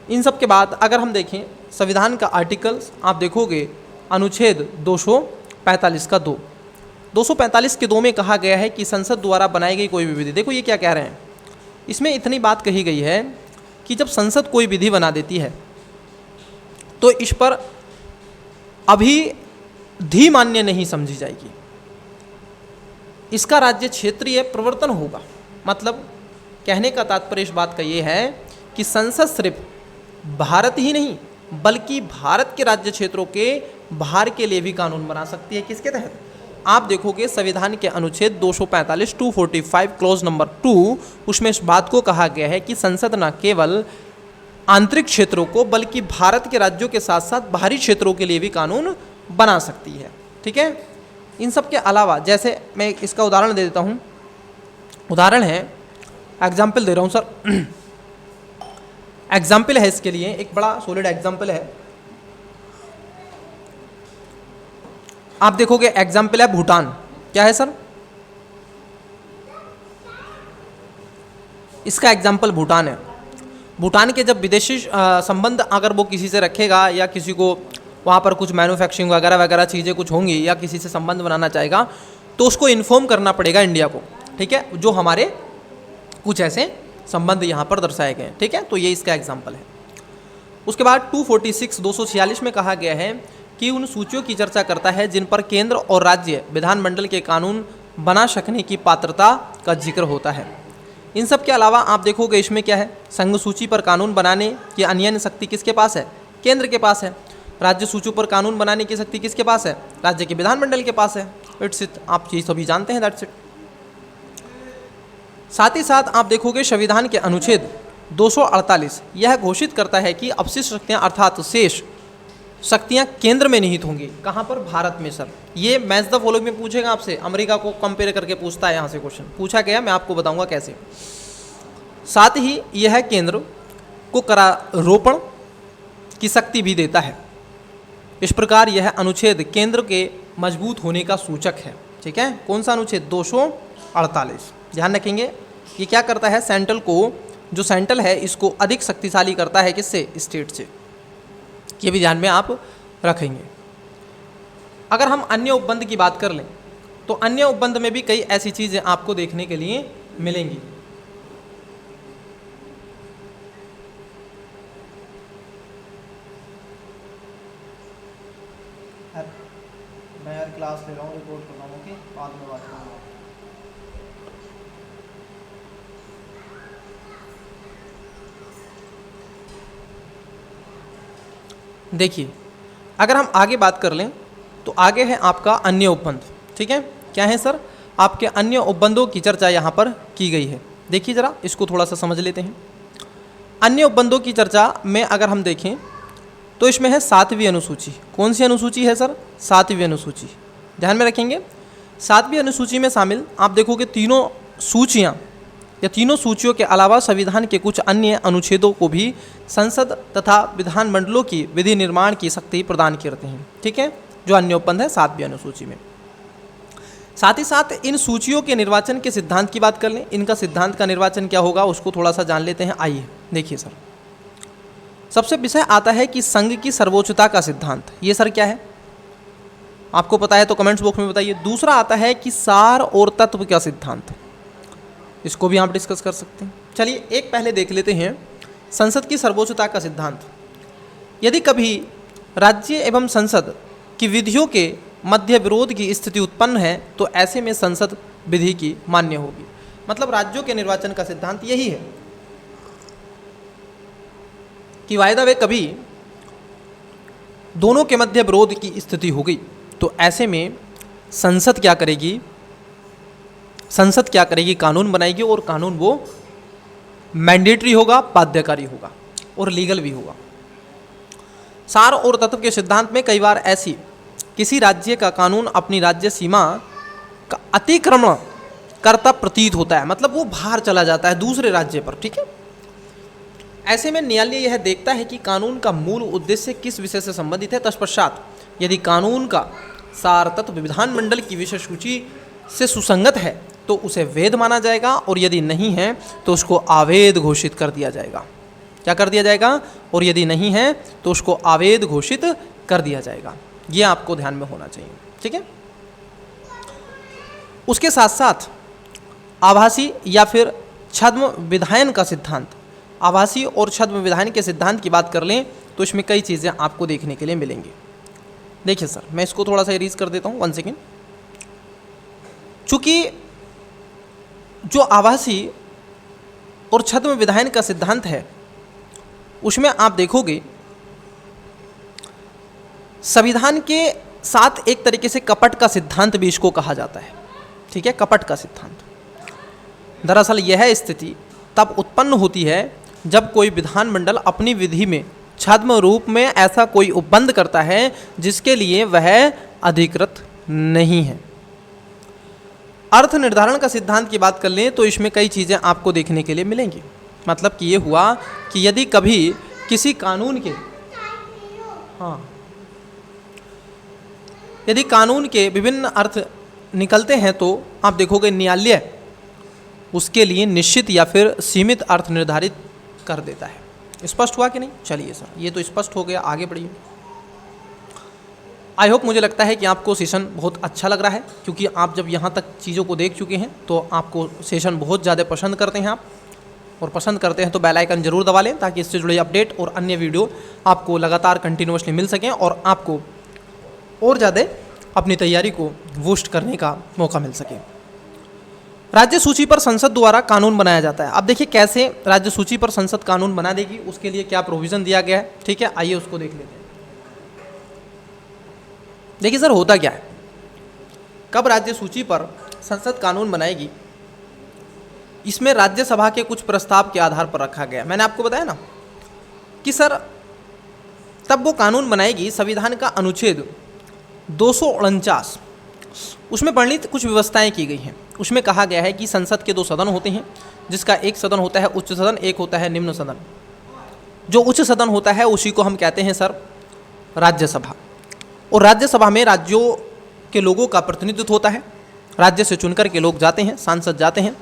इन सब के बाद अगर हम देखें संविधान का आर्टिकल्स, आप देखोगे अनुच्छेद 245 का 2, 245 के 2 में कहा गया है कि संसद द्वारा बनाई गई कोई भी विधि, देखो ये क्या कह रहे हैं, इसमें इतनी बात कही गई है कि जब संसद कोई विधि बना देती है तो इस पर अभी धी मान्य नहीं समझी जाएगी। इसका राज्य क्षेत्रीय प्रवर्तन होगा। मतलब कहने का तात्पर्य इस बात का ये है कि संसद सिर्फ भारत ही नहीं बल्कि भारत के राज्य क्षेत्रों के बाहर के लिए भी कानून बना सकती है। किसके तहत? आप देखोगे संविधान के अनुच्छेद 245 245 क्लॉज नंबर 2, उसमें इस बात को कहा गया है कि संसद न केवल आंतरिक क्षेत्रों को बल्कि भारत के राज्यों के साथ साथ बाहरी क्षेत्रों के लिए भी कानून बना सकती है। ठीक है। इन सब के अलावा जैसे मैं इसका उदाहरण दे देता हूँ। उदाहरण है, एग्जाम्पल दे रहा हूँ सर। एग्जाम्पल है इसके लिए, एक बड़ा सॉलिड एग्जाम्पल है। आप देखोगे एग्जाम्पल है भूटान। क्या है सर? इसका एग्जाम्पल भूटान है। भूटान के जब विदेशी संबंध अगर वो किसी से रखेगा या किसी को वहाँ पर कुछ मैन्युफैक्चरिंग वगैरह वगैरह चीज़ें कुछ होंगी या किसी से संबंध बनाना चाहेगा तो उसको इन्फॉर्म करना पड़ेगा इंडिया को। ठीक है, जो हमारे कुछ ऐसे संबंध यहाँ पर दर्शाए गए हैं। ठीक है, तो ये इसका एग्जाम्पल है। उसके बाद 246 246 में कहा गया है कि उन सूचियों की चर्चा करता है जिन पर केंद्र और राज्य विधानमंडल के कानून बना सकने की पात्रता का जिक्र होता है। इन सब के अलावा आप देखोगे इसमें क्या है, संघ सूची पर कानून बनाने की अन्य शक्ति किसके पास है? केंद्र के पास है। राज्य सूची पर कानून बनाने की शक्ति किसके पास है? राज्य के विधानमंडल के पास है। इट्स इट, आप ये सभी जानते हैं, दैट्स इट। साथ ही साथ आप देखोगे संविधान के अनुच्छेद 248 यह घोषित करता है कि अपशिष्ट शक्तियाँ अर्थात शेष शक्तियाँ केंद्र में निहित होंगी। कहाँ पर? भारत में सर। ये मैच द फॉलोइंग में पूछेगा आपसे, अमेरिका को कंपेयर करके पूछता है, यहाँ से क्वेश्चन पूछा गया, मैं आपको बताऊंगा कैसे। साथ ही यह केंद्र को करारोपण की शक्ति भी देता है। इस प्रकार यह अनुच्छेद केंद्र के मजबूत होने का सूचक है। ठीक है, कौन सा अनुच्छेद? 248। ध्यान रखेंगे, ये क्या करता है? सेंट्रल को, जो सेंट्रल है इसको अधिक शक्तिशाली करता है। किससे? स्टेट से। ये भी ध्यान में आप रखेंगे। अगर हम अन्य उपबंध की बात कर लें तो अन्य उपबंध में भी कई ऐसी चीज़ें आपको देखने के लिए मिलेंगी। मैं यार क्लास ले रहा हूँ, रिकॉर्ड कर रहा हूँ, ओके, बाद में बात करूँगा। देखिए, अगर हम आगे बात कर लें तो आगे है आपका अन्य उपबंध। ठीक है, क्या है सर? आपके अन्य उपबंधों की चर्चा यहाँ पर की गई है। देखिए ज़रा इसको थोड़ा सा समझ लेते हैं। अन्य उपबंधों की चर्चा में अगर हम देखें तो इसमें है 7वीं अनुसूची। कौन सी अनुसूची है सर? 7वीं अनुसूची। ध्यान में रखेंगे, 7वीं अनुसूची में शामिल आप देखोगे तीनों सूचियाँ या तीनों सूचियों के अलावा संविधान के कुछ अन्य अनुच्छेदों को भी संसद तथा विधानमंडलों की विधि निर्माण की शक्ति प्रदान करते हैं। ठीक है, जो अन्य उपबंध है 7वीं अनुसूची में। साथ ही साथ इन सूचियों के निर्वाचन के सिद्धांत की बात कर लें। इनका सिद्धांत का निर्वाचन क्या होगा उसको थोड़ा सा जान लेते हैं। आइए देखिए सर, सबसे विषय आता है कि संघ की सर्वोच्चता का सिद्धांत। ये सर क्या है? आपको पता है तो कमेंट्स बॉक्स में बताइए। दूसरा आता है कि सार और तत्व का सिद्धांत, इसको भी आप डिस्कस कर सकते हैं। चलिए एक पहले देख लेते हैं संसद की सर्वोच्चता का सिद्धांत। यदि कभी राज्य एवं संसद की विधियों के मध्य विरोध की स्थिति उत्पन्न है तो ऐसे में संसद विधि की मान्य होगी। मतलब राज्यों के निर्वाचन का सिद्धांत यही है कि वायदा वे कभी दोनों के मध्य विरोध की स्थिति हो गई तो ऐसे में संसद क्या करेगी? संसद क्या करेगी? कानून बनाएगी, और कानून वो मैंडेटरी होगा, बाध्यकारी होगा और लीगल भी होगा। सार और तत्व के सिद्धांत में कई बार ऐसी किसी राज्य का कानून अपनी राज्य सीमा का अतिक्रमण करता प्रतीत होता है, मतलब वो बाहर चला जाता है दूसरे राज्य पर। ठीक है, ऐसे में न्यायालय यह देखता है कि कानून का मूल उद्देश्य किस विषय से संबंधित है। तत्पश्चात यदि कानून का सार तत्व विधानमंडल की विषय सूची से सुसंगत है तो उसे वैध माना जाएगा, और यदि नहीं है तो उसको अवैध घोषित कर दिया जाएगा। क्या कर दिया जाएगा? और यदि नहीं है तो उसको अवैध घोषित कर दिया जाएगा। ये आपको ध्यान में होना चाहिए। ठीक है, उसके साथ साथ आभासी या फिर छद्म विधायन का सिद्धांत। आभासी और छद्म विधायन के सिद्धांत की बात कर लें तो इसमें कई चीज़ें आपको देखने के लिए मिलेंगी। देखिए सर, मैं इसको थोड़ा सा इरेज कर देता हूँ, 1 सेकेंड। चूंकि जो आवासीय और छद्म विधायन का सिद्धांत है उसमें आप देखोगे संविधान के साथ एक तरीके से कपट का सिद्धांत भी इसको कहा जाता है। ठीक है, कपट का सिद्धांत। दरअसल यह स्थिति तब उत्पन्न होती है जब कोई विधानमंडल अपनी विधि में छद्म रूप में ऐसा कोई उपबंध करता है जिसके लिए वह अधिकृत नहीं है। अर्थ निर्धारण का सिद्धांत की बात कर लें तो इसमें कई चीज़ें आपको देखने के लिए मिलेंगी। मतलब कि ये हुआ कि यदि कभी किसी कानून के यदि कानून के विभिन्न अर्थ निकलते हैं तो आप देखोगे न्यायालय उसके लिए निश्चित या फिर सीमित अर्थ निर्धारित कर देता है। स्पष्ट हुआ कि नहीं? चलिए सर, ये तो स्पष्ट हो गया, आगे बढ़िए। आई होप, मुझे लगता है कि आपको सेशन बहुत अच्छा लग रहा है, क्योंकि आप जब यहाँ तक चीज़ों को देख चुके हैं तो आपको सेशन बहुत ज़्यादा पसंद करते हैं आप, और पसंद करते हैं तो बेल आइकन जरूर दबा लें ताकि इससे जुड़े अपडेट और अन्य वीडियो आपको लगातार कंटिन्यूअसली मिल सकें और आपको और ज़्यादा अपनी तैयारी को बूस्ट करने का मौका मिल सके। राज्य सूची पर संसद द्वारा कानून बनाया जाता है। अब देखिए कैसे राज्य सूची पर संसद कानून बना देगी, उसके लिए क्या प्रोविज़न दिया गया है। ठीक है, आइए उसको देख लेते हैं। देखिए सर, होता क्या है, कब राज्य सूची पर संसद कानून बनाएगी, इसमें राज्यसभा के कुछ प्रस्ताव के आधार पर रखा गया। मैंने आपको बताया ना कि सर तब वो कानून बनाएगी संविधान का अनुच्छेद 249, उसमें वर्णित कुछ व्यवस्थाएं की गई हैं। उसमें कहा गया है कि संसद के 2 सदन होते हैं, जिसका एक सदन होता है उच्च सदन, एक होता है निम्न सदन। जो उच्च सदन होता है उसी को हम कहते हैं सर राज्यसभा, और राज्यसभा में राज्यों के लोगों का प्रतिनिधित्व होता है। राज्य से चुनकर के लोग जाते हैं, सांसद जाते हैं।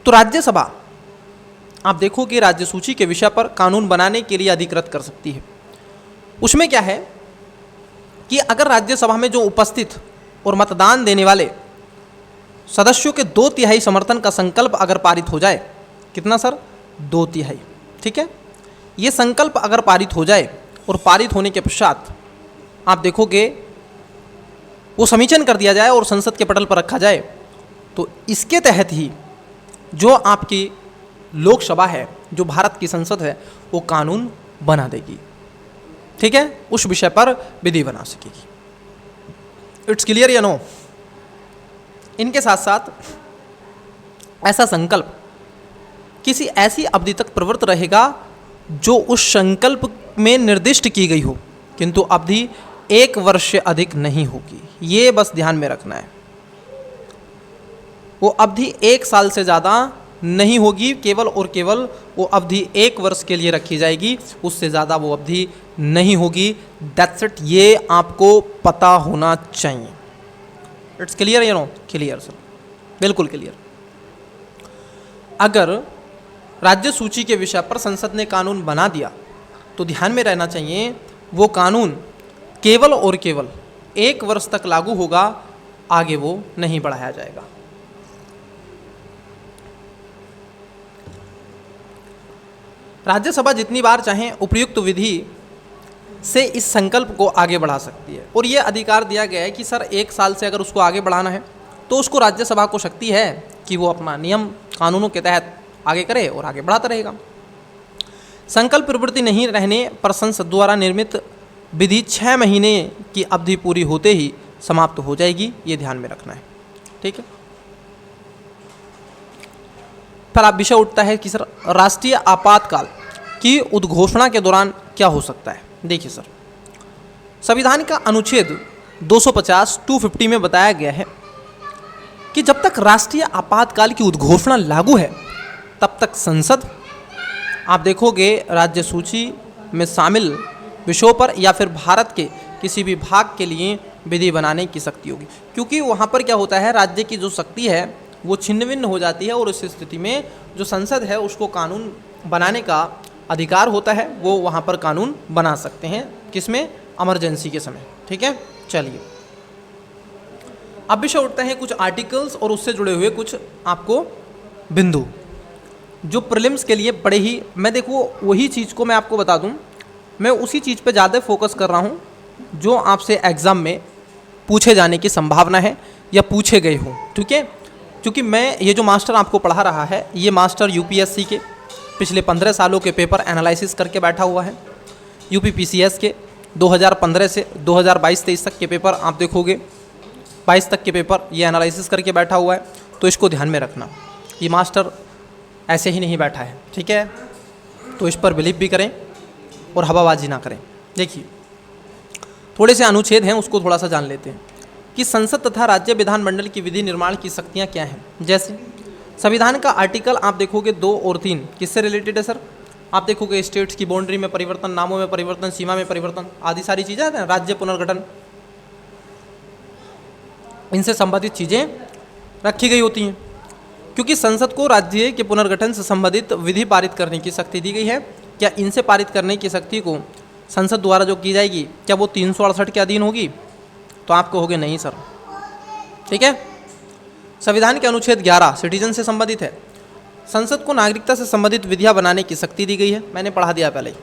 तो राज्यसभा आप देखो कि राज्य सूची के विषय पर कानून बनाने के लिए अधिकृत कर सकती है। उसमें क्या है कि अगर राज्यसभा में जो उपस्थित और मतदान देने वाले सदस्यों के 2/3 समर्थन का संकल्प अगर पारित हो जाए, कितना सर? 2/3। ठीक है, ये संकल्प अगर पारित हो जाए और पारित होने के पश्चात आप देखोगे वो समीक्षन कर दिया जाए और संसद के पटल पर रखा जाए, तो इसके तहत ही जो आपकी लोकसभा है, जो भारत की संसद है, वो कानून बना देगी। ठीक है, उस विषय पर विधि बना सकेगी। इट्स क्लियर या नो? इनके साथ साथ ऐसा संकल्प किसी ऐसी अवधि तक प्रवृत्त रहेगा जो उस संकल्प में निर्दिष्ट की गई हो, किंतु अवधि 1 वर्ष से अधिक नहीं होगी। ये बस ध्यान में रखना है। वो अवधि 1 साल से ज़्यादा नहीं होगी, केवल और केवल वो अवधि 1 वर्ष के लिए रखी जाएगी, उससे ज़्यादा वो अवधि नहीं होगी। दैट्स इट, ये आपको पता होना चाहिए। इट्स क्लियर या नो? क्लियर सर, बिल्कुल क्लियर। अगर राज्य सूची के विषय पर संसद ने कानून बना दिया तो ध्यान में रहना चाहिए वो कानून केवल और केवल 1 वर्ष तक लागू होगा, आगे वो नहीं बढ़ाया जाएगा। राज्यसभा जितनी बार चाहे उपयुक्त विधि से इस संकल्प को आगे बढ़ा सकती है, और ये अधिकार दिया गया है कि सर 1 साल से अगर उसको आगे बढ़ाना है तो उसको राज्यसभा को शक्ति है कि वो अपना नियम कानूनों के तहत आगे करे और आगे बढ़ाता रहेगा। संकल्प प्रवृत्ति नहीं रहने पर संसद द्वारा निर्मित विधि 6 महीने की अवधि पूरी होते ही समाप्त हो जाएगी। ये ध्यान में रखना है। ठीक है, फिर आप विषय उठता है कि सर राष्ट्रीय आपातकाल की उद्घोषणा के दौरान क्या हो सकता है। देखिए सर, संविधान का अनुच्छेद 250 में बताया गया है कि जब तक राष्ट्रीय आपातकाल की उद्घोषणा लागू है तब तक संसद, आप देखोगे राज्य सूची में शामिल विषयों पर या फिर भारत के किसी भी भाग के लिए विधि बनाने की शक्ति होगी, क्योंकि वहाँ पर क्या होता है, राज्य की जो शक्ति है वो छिन्न भिन्न हो जाती है, और इस स्थिति में जो संसद है उसको कानून बनाने का अधिकार होता है। वो वहाँ पर कानून बना सकते हैं, किसमें? इमरजेंसी के समय। ठीक है, चलिए अब विषय उठते हैं कुछ आर्टिकल्स और उससे जुड़े हुए कुछ आपको बिंदु जो प्रीलिम्स के लिए बड़े ही, मैं देखो वही चीज़ को मैं आपको बता दूं, मैं उसी चीज़ पे ज़्यादा फोकस कर रहा हूं जो आपसे एग्ज़ाम में पूछे जाने की संभावना है या पूछे गए हों। ठीक है, क्योंकि मैं ये जो मास्टर आपको पढ़ा रहा है ये मास्टर यूपीएससी के पिछले 15 सालों के पेपर एनालिसिस करके बैठा हुआ है। यूपी पीसीएस के 2015 से 2022-23 तक के पेपर आप देखोगे, 22 तक के पेपर ये एनालिसिस करके बैठा हुआ है, तो इसको ध्यान में रखना। ये मास्टर ऐसे ही नहीं बैठा है, ठीक है, तो इस पर बिलीव भी करें और हवाबाजी ना करें। देखिए थोड़े से अनुच्छेद हैं, उसको थोड़ा सा जान लेते हैं कि संसद तथा राज्य विधानमंडल की विधि निर्माण की शक्तियाँ क्या हैं। जैसे संविधान का आर्टिकल आप देखोगे 2 और 3 किससे रिलेटेड है सर? आप देखोगे स्टेट्स की बाउंड्री में परिवर्तन, नामों में परिवर्तन, सीमा में परिवर्तन आदि सारी चीज़ें हैं, राज्य पुनर्गठन, इनसे संबंधित चीज़ें रखी गई होती हैं। क्योंकि संसद को राज्य के पुनर्गठन से संबंधित विधि पारित करने की शक्ति दी गई है। क्या इनसे पारित करने की शक्ति को संसद द्वारा जो की जाएगी क्या वो 368 के अधीन होगी? तो आप कहोगे नहीं सर, ठीक है। संविधान के अनुच्छेद 11 सिटीजन से संबंधित है। संसद को नागरिकता से संबंधित विधियां बनाने की शक्ति दी गई है, मैंने पढ़ा दिया पहले ही।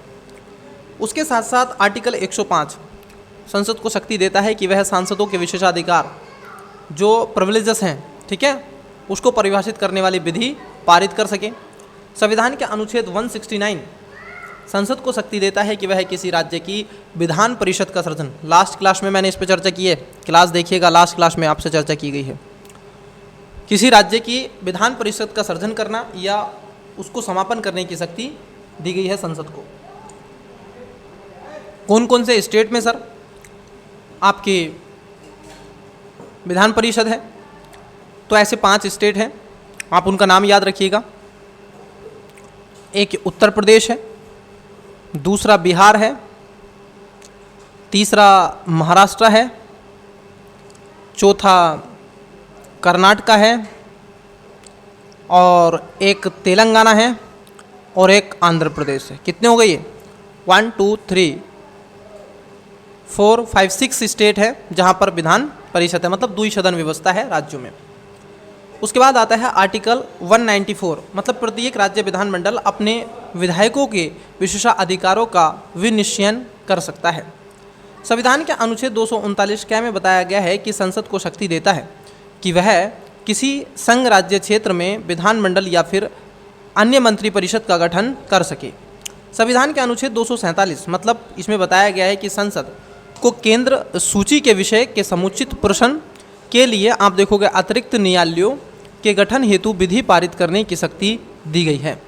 उसके साथ साथ आर्टिकल 105 संसद को शक्ति देता है कि वह सांसदों के विशेषाधिकार जो प्रिविलेजेस हैं, ठीक है, उसको परिभाषित करने वाली विधि पारित कर सके। संविधान के अनुच्छेद 169 संसद को शक्ति देता है कि वह किसी राज्य की विधान परिषद का सृजन, लास्ट क्लास में मैंने इस पर चर्चा की है, क्लास देखिएगा, लास्ट क्लास में आपसे चर्चा की गई है। किसी राज्य की विधान परिषद का सृजन करना या उसको समापन करने की शक्ति दी गई है संसद को। कौन कौन से स्टेट में सर आपकी विधान परिषद है? तो ऐसे 5 स्टेट हैं, आप उनका नाम याद रखिएगा। एक उत्तर प्रदेश है, दूसरा बिहार है, तीसरा महाराष्ट्र है, चौथा कर्नाटका है, और एक तेलंगाना है, और एक आंध्र प्रदेश है। कितने हो गए ये? 1 2 3 4 5 6 स्टेट है जहाँ पर विधान परिषद है, मतलब द्विसदन व्यवस्था है राज्यों में। उसके बाद आता है आर्टिकल 194, मतलब प्रत्येक राज्य विधानमंडल अपने विधायकों के विशेषाधिकारों का विनिश्चयन कर सकता है। संविधान के अनुच्छेद 239 क्या में बताया गया है कि संसद को शक्ति देता है कि वह किसी संघ राज्य क्षेत्र में विधानमंडल या फिर अन्य मंत्रिपरिषद का गठन कर सके। संविधान के अनुच्छेद 247 मतलब इसमें बताया गया है कि संसद को केंद्र सूची के विषय के समुचित प्रश्न के लिए आप देखोगे अतिरिक्त न्यायालयों के गठन हेतु विधि पारित करने की शक्ति दी गई है।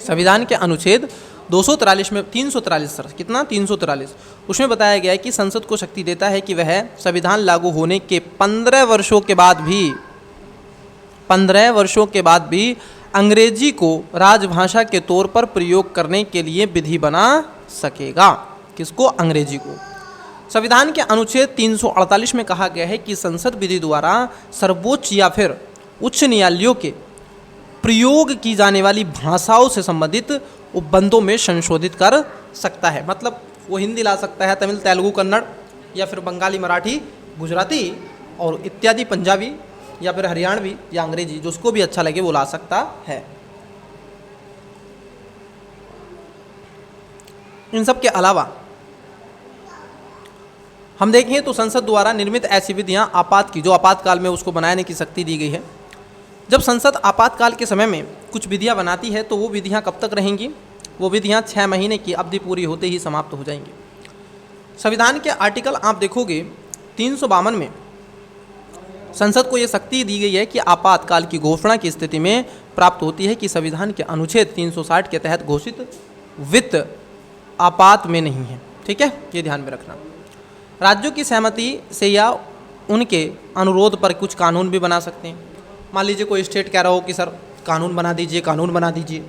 संविधान के अनुच्छेद 243 में 343 सर कितना 343 उसमें बताया गया है कि संसद को शक्ति देता है कि वह संविधान लागू होने के 15 वर्षों के बाद भी अंग्रेजी को राजभाषा के तौर पर प्रयोग करने के लिए विधि बना सकेगा। किसको? अंग्रेजी को। संविधान के अनुच्छेद 348 में कहा गया है कि संसद विधि द्वारा सर्वोच्च या फिर उच्च न्यायालयों के प्रयोग की जाने वाली भाषाओं से संबंधित उपबंधों में संशोधित कर सकता है। मतलब वो हिंदी ला सकता है, तमिल, तेलुगु, कन्नड़ या फिर बंगाली, मराठी, गुजराती और इत्यादि, पंजाबी या फिर हरियाणवी या अंग्रेजी, जो उसको भी अच्छा लगे वो ला सकता है। इन सब के अलावा हम देखें तो संसद द्वारा निर्मित ऐसी विधियां जो आपातकाल में उसको बनाने की शक्ति दी गई है। जब संसद आपातकाल के समय में कुछ विधियां बनाती है तो वो विधियां कब तक रहेंगी? वो विधियां 6 महीने की अवधि पूरी होते ही समाप्त हो जाएंगी। संविधान के आर्टिकल आप देखोगे 352 में संसद को ये शक्ति दी गई है कि आपातकाल की घोषणा की स्थिति में प्राप्त होती है कि संविधान के अनुच्छेद 360 के तहत घोषित वित्त आपात में नहीं है। ठीक है, ये ध्यान में रखना। राज्यों की सहमति से या उनके अनुरोध पर कुछ कानून भी बना सकते हैं। मान लीजिए कोई स्टेट कह रहा हो कि सर कानून बना दीजिए, कानून बना दीजिए।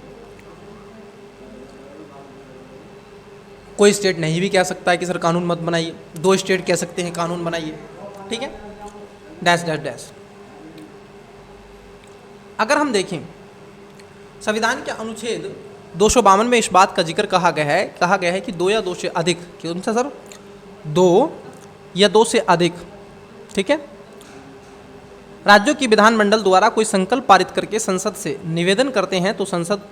कोई स्टेट नहीं भी कह सकता है कि सर कानून मत बनाइए। 2 स्टेट कह सकते हैं कानून बनाइए। ठीक है, डैश डैश डैश। अगर हम देखें संविधान के अनुच्छेद 252 में इस बात का जिक्र कहा गया है कि 2 या 2 से अधिक, कौन सा सर? 2 या 2 से अधिक, ठीक है, राज्यों की विधानमंडल द्वारा कोई संकल्प पारित करके संसद से निवेदन करते हैं तो संसद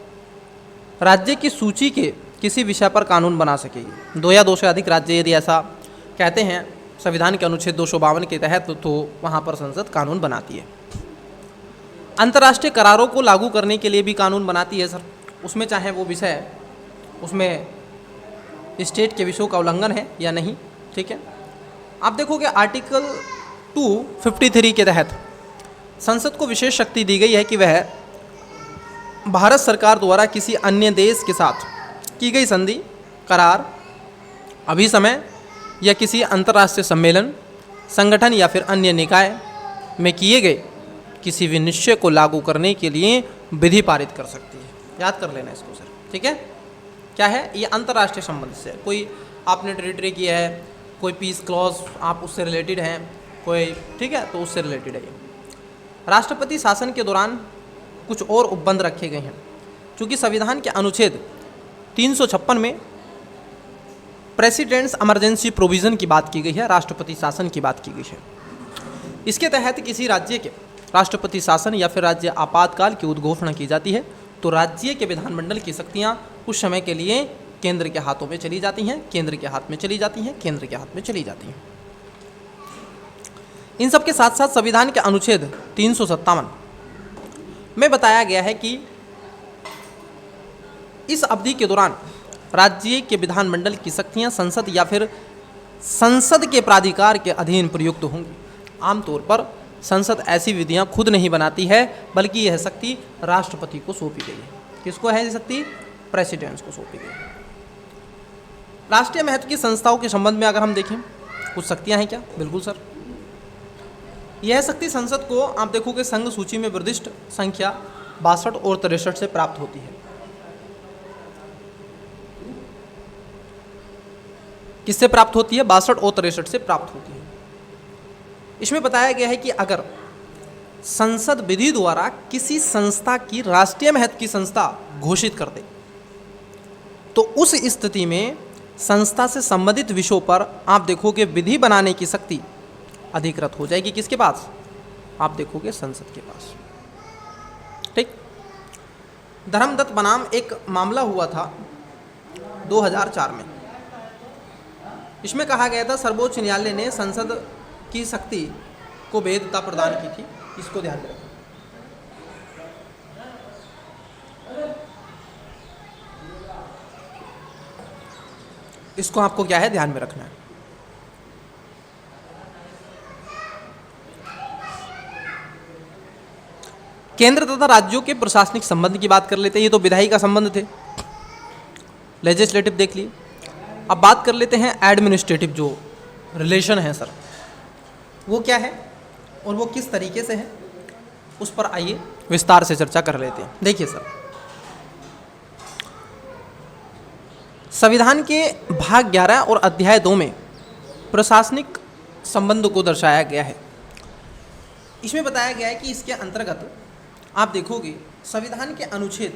राज्य की सूची के किसी विषय पर कानून बना सकेगी। 2 या 2 से अधिक राज्य यदि ऐसा कहते हैं संविधान के अनुच्छेद 252 के तहत तो वहाँ पर संसद कानून बनाती है। अंतर्राष्ट्रीय करारों को लागू करने के लिए भी कानून बनाती है सर, उसमें चाहे वो विषय उसमें स्टेट के विषयों का उल्लंघन है या नहीं, ठीक है। आप देखोगे आर्टिकल 253 के तहत संसद को विशेष शक्ति दी गई है कि वह भारत सरकार द्वारा किसी अन्य देश के साथ की गई संधि, करार, अभिसमय या किसी अंतर्राष्ट्रीय सम्मेलन, संगठन या फिर अन्य निकाय में किए गए किसी भी निश्चय को लागू करने के लिए विधि पारित कर सकती है। याद कर लेना इसको सर, ठीक है। क्या है ये? अंतर्राष्ट्रीय संबंध से, कोई आपने टेरिटरी किया है, कोई पीस क्लॉज आप उससे रिलेटेड हैं, कोई, ठीक है, तो उससे रिलेटेड है ये। राष्ट्रपति शासन के दौरान कुछ और उपबंध रखे गए हैं, क्योंकि संविधान के अनुच्छेद 356 में प्रेसिडेंट्स इमरजेंसी प्रोविज़न की बात की गई है, राष्ट्रपति शासन की बात की गई है। इसके तहत किसी राज्य के राष्ट्रपति शासन या फिर राज्य आपातकाल की उद्घोषणा की जाती है तो राज्य के विधानमंडल की शक्तियाँ उस समय के लिए केंद्र के हाथों में चली जाती हैं, केंद्र के हाथ में चली जाती हैं, केंद्र के हाथ में चली जाती हैं। इन सब के साथ साथ संविधान के अनुच्छेद 357 में बताया गया है कि इस अवधि के दौरान राज्य के विधानमंडल की शक्तियां संसद या फिर संसद के प्राधिकार के अधीन प्रयुक्त होंगी। आमतौर पर संसद ऐसी विधियां खुद नहीं बनाती है, बल्कि यह शक्ति राष्ट्रपति को सौंपी गई है। किसको है ये शक्ति? प्रेसिडेंट्स को सौंपी गई है। राष्ट्रीय महत्व की संस्थाओं के संबंध में अगर हम देखें, कुछ शक्तियां हैं क्या? बिल्कुल सर। यह शक्ति संसद को आप देखोगे संघ सूची में निर्दिष्ट संख्या 62 और 63 से प्राप्त होती है। किससे प्राप्त होती है? 62 और 63 से प्राप्त होती है। इसमें बताया गया है कि अगर संसद विधि द्वारा किसी संस्था की राष्ट्रीय महत्व की संस्था घोषित कर दे तो उस स्थिति में संस्था से संबंधित विषयों पर आप देखोगे विधि बनाने की शक्ति अधिकृत हो जाएगी। किसके पास? आप देखोगे संसद के पास, ठीक। धर्मदत्त बनाम एक मामला हुआ था 2004 में। इसमें कहा गया था सर्वोच्च न्यायालय ने संसद की शक्ति को वैधता प्रदान की थी। इसको ध्यान में रखें। इसको आपको क्या है? ध्यान में रखना है। केंद्र तथा राज्यों के प्रशासनिक संबंध की बात कर लेते हैं। ये तो विधायी का संबंध थे, लेजिस्लेटिव देख लिए। अब बात कर लेते हैं एडमिनिस्ट्रेटिव जो रिलेशन है सर, वो क्या है और वो किस तरीके से है, उस पर आइए विस्तार से चर्चा कर लेते हैं। देखिए सर, संविधान के भाग 11 और अध्याय 2 में प्रशासनिक संबंध को दर्शाया गया है। इसमें बताया गया है कि इसके अंतर्गत आप देखोगे संविधान के अनुच्छेद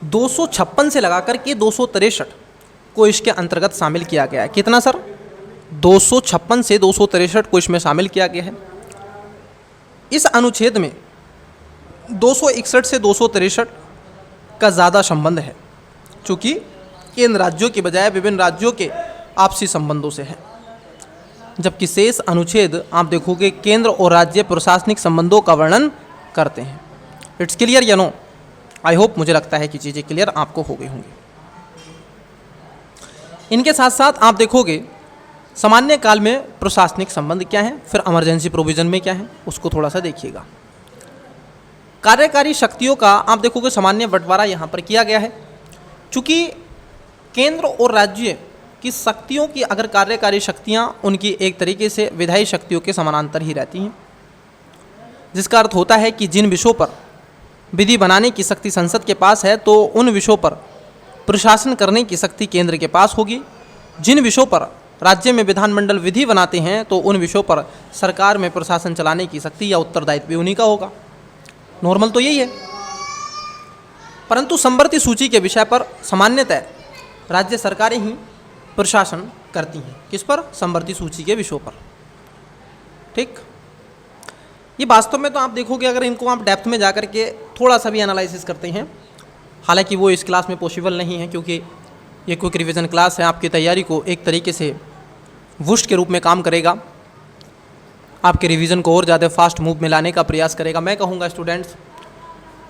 256 से लगाकर के 263 को इसके अंतर्गत शामिल किया गया है। कितना सर? 256 से 263 को इसमें शामिल किया गया है। इस अनुच्छेद में 261 से 263 का ज़्यादा संबंध है, चूँकि केंद्र राज्यों के बजाय विभिन्न राज्यों के आपसी संबंधों से है, जबकि शेष अनुच्छेद आप देखोगे केंद्र और राज्य प्रशासनिक संबंधों का वर्णन करते हैं। इट्स क्लियर या नो? आई होप, मुझे लगता है कि चीज़ें क्लियर आपको हो गई होंगी। इनके साथ साथ आप देखोगे सामान्य काल में प्रशासनिक संबंध क्या है, फिर इमरजेंसी प्रोविजन में क्या है, उसको थोड़ा सा देखिएगा। कार्यकारी शक्तियों का आप देखोगे सामान्य बंटवारा यहाँ पर किया गया है। चूँकि केंद्र और राज्य की शक्तियों की अगर कार्यकारी शक्तियाँ उनकी एक तरीके से विधायी शक्तियों के समानांतर ही रहती हैं, जिसका अर्थ होता है कि जिन विषयों पर विधि बनाने की शक्ति संसद के पास है तो उन विषयों पर प्रशासन करने की शक्ति केंद्र के पास होगी। जिन विषयों पर राज्य में विधानमंडल विधि बनाते हैं तो उन विषयों पर सरकार में प्रशासन चलाने की शक्ति या उत्तरदायित्व भी उन्हीं का होगा। नॉर्मल तो यही है, परंतु समवर्ती सूची के विषय पर सामान्यतः राज्य सरकारें ही प्रशासन करती हैं। किस पर? समवर्ती सूची के विषयों पर, ठीक। ये वास्तव में तो आप देखोगे अगर इनको आप डेप्थ में जाकर के थोड़ा सा भी एनालिसिस करते हैं, हालांकि वो इस क्लास में पॉसिबल नहीं है क्योंकि ये क्विक रिवीजन क्लास है, आपकी तैयारी को एक तरीके से बूस्ट के रूप में काम करेगा, आपके रिवीजन को और ज़्यादा फास्ट मूव में लाने का प्रयास करेगा। मैं कहूँगा स्टूडेंट्स,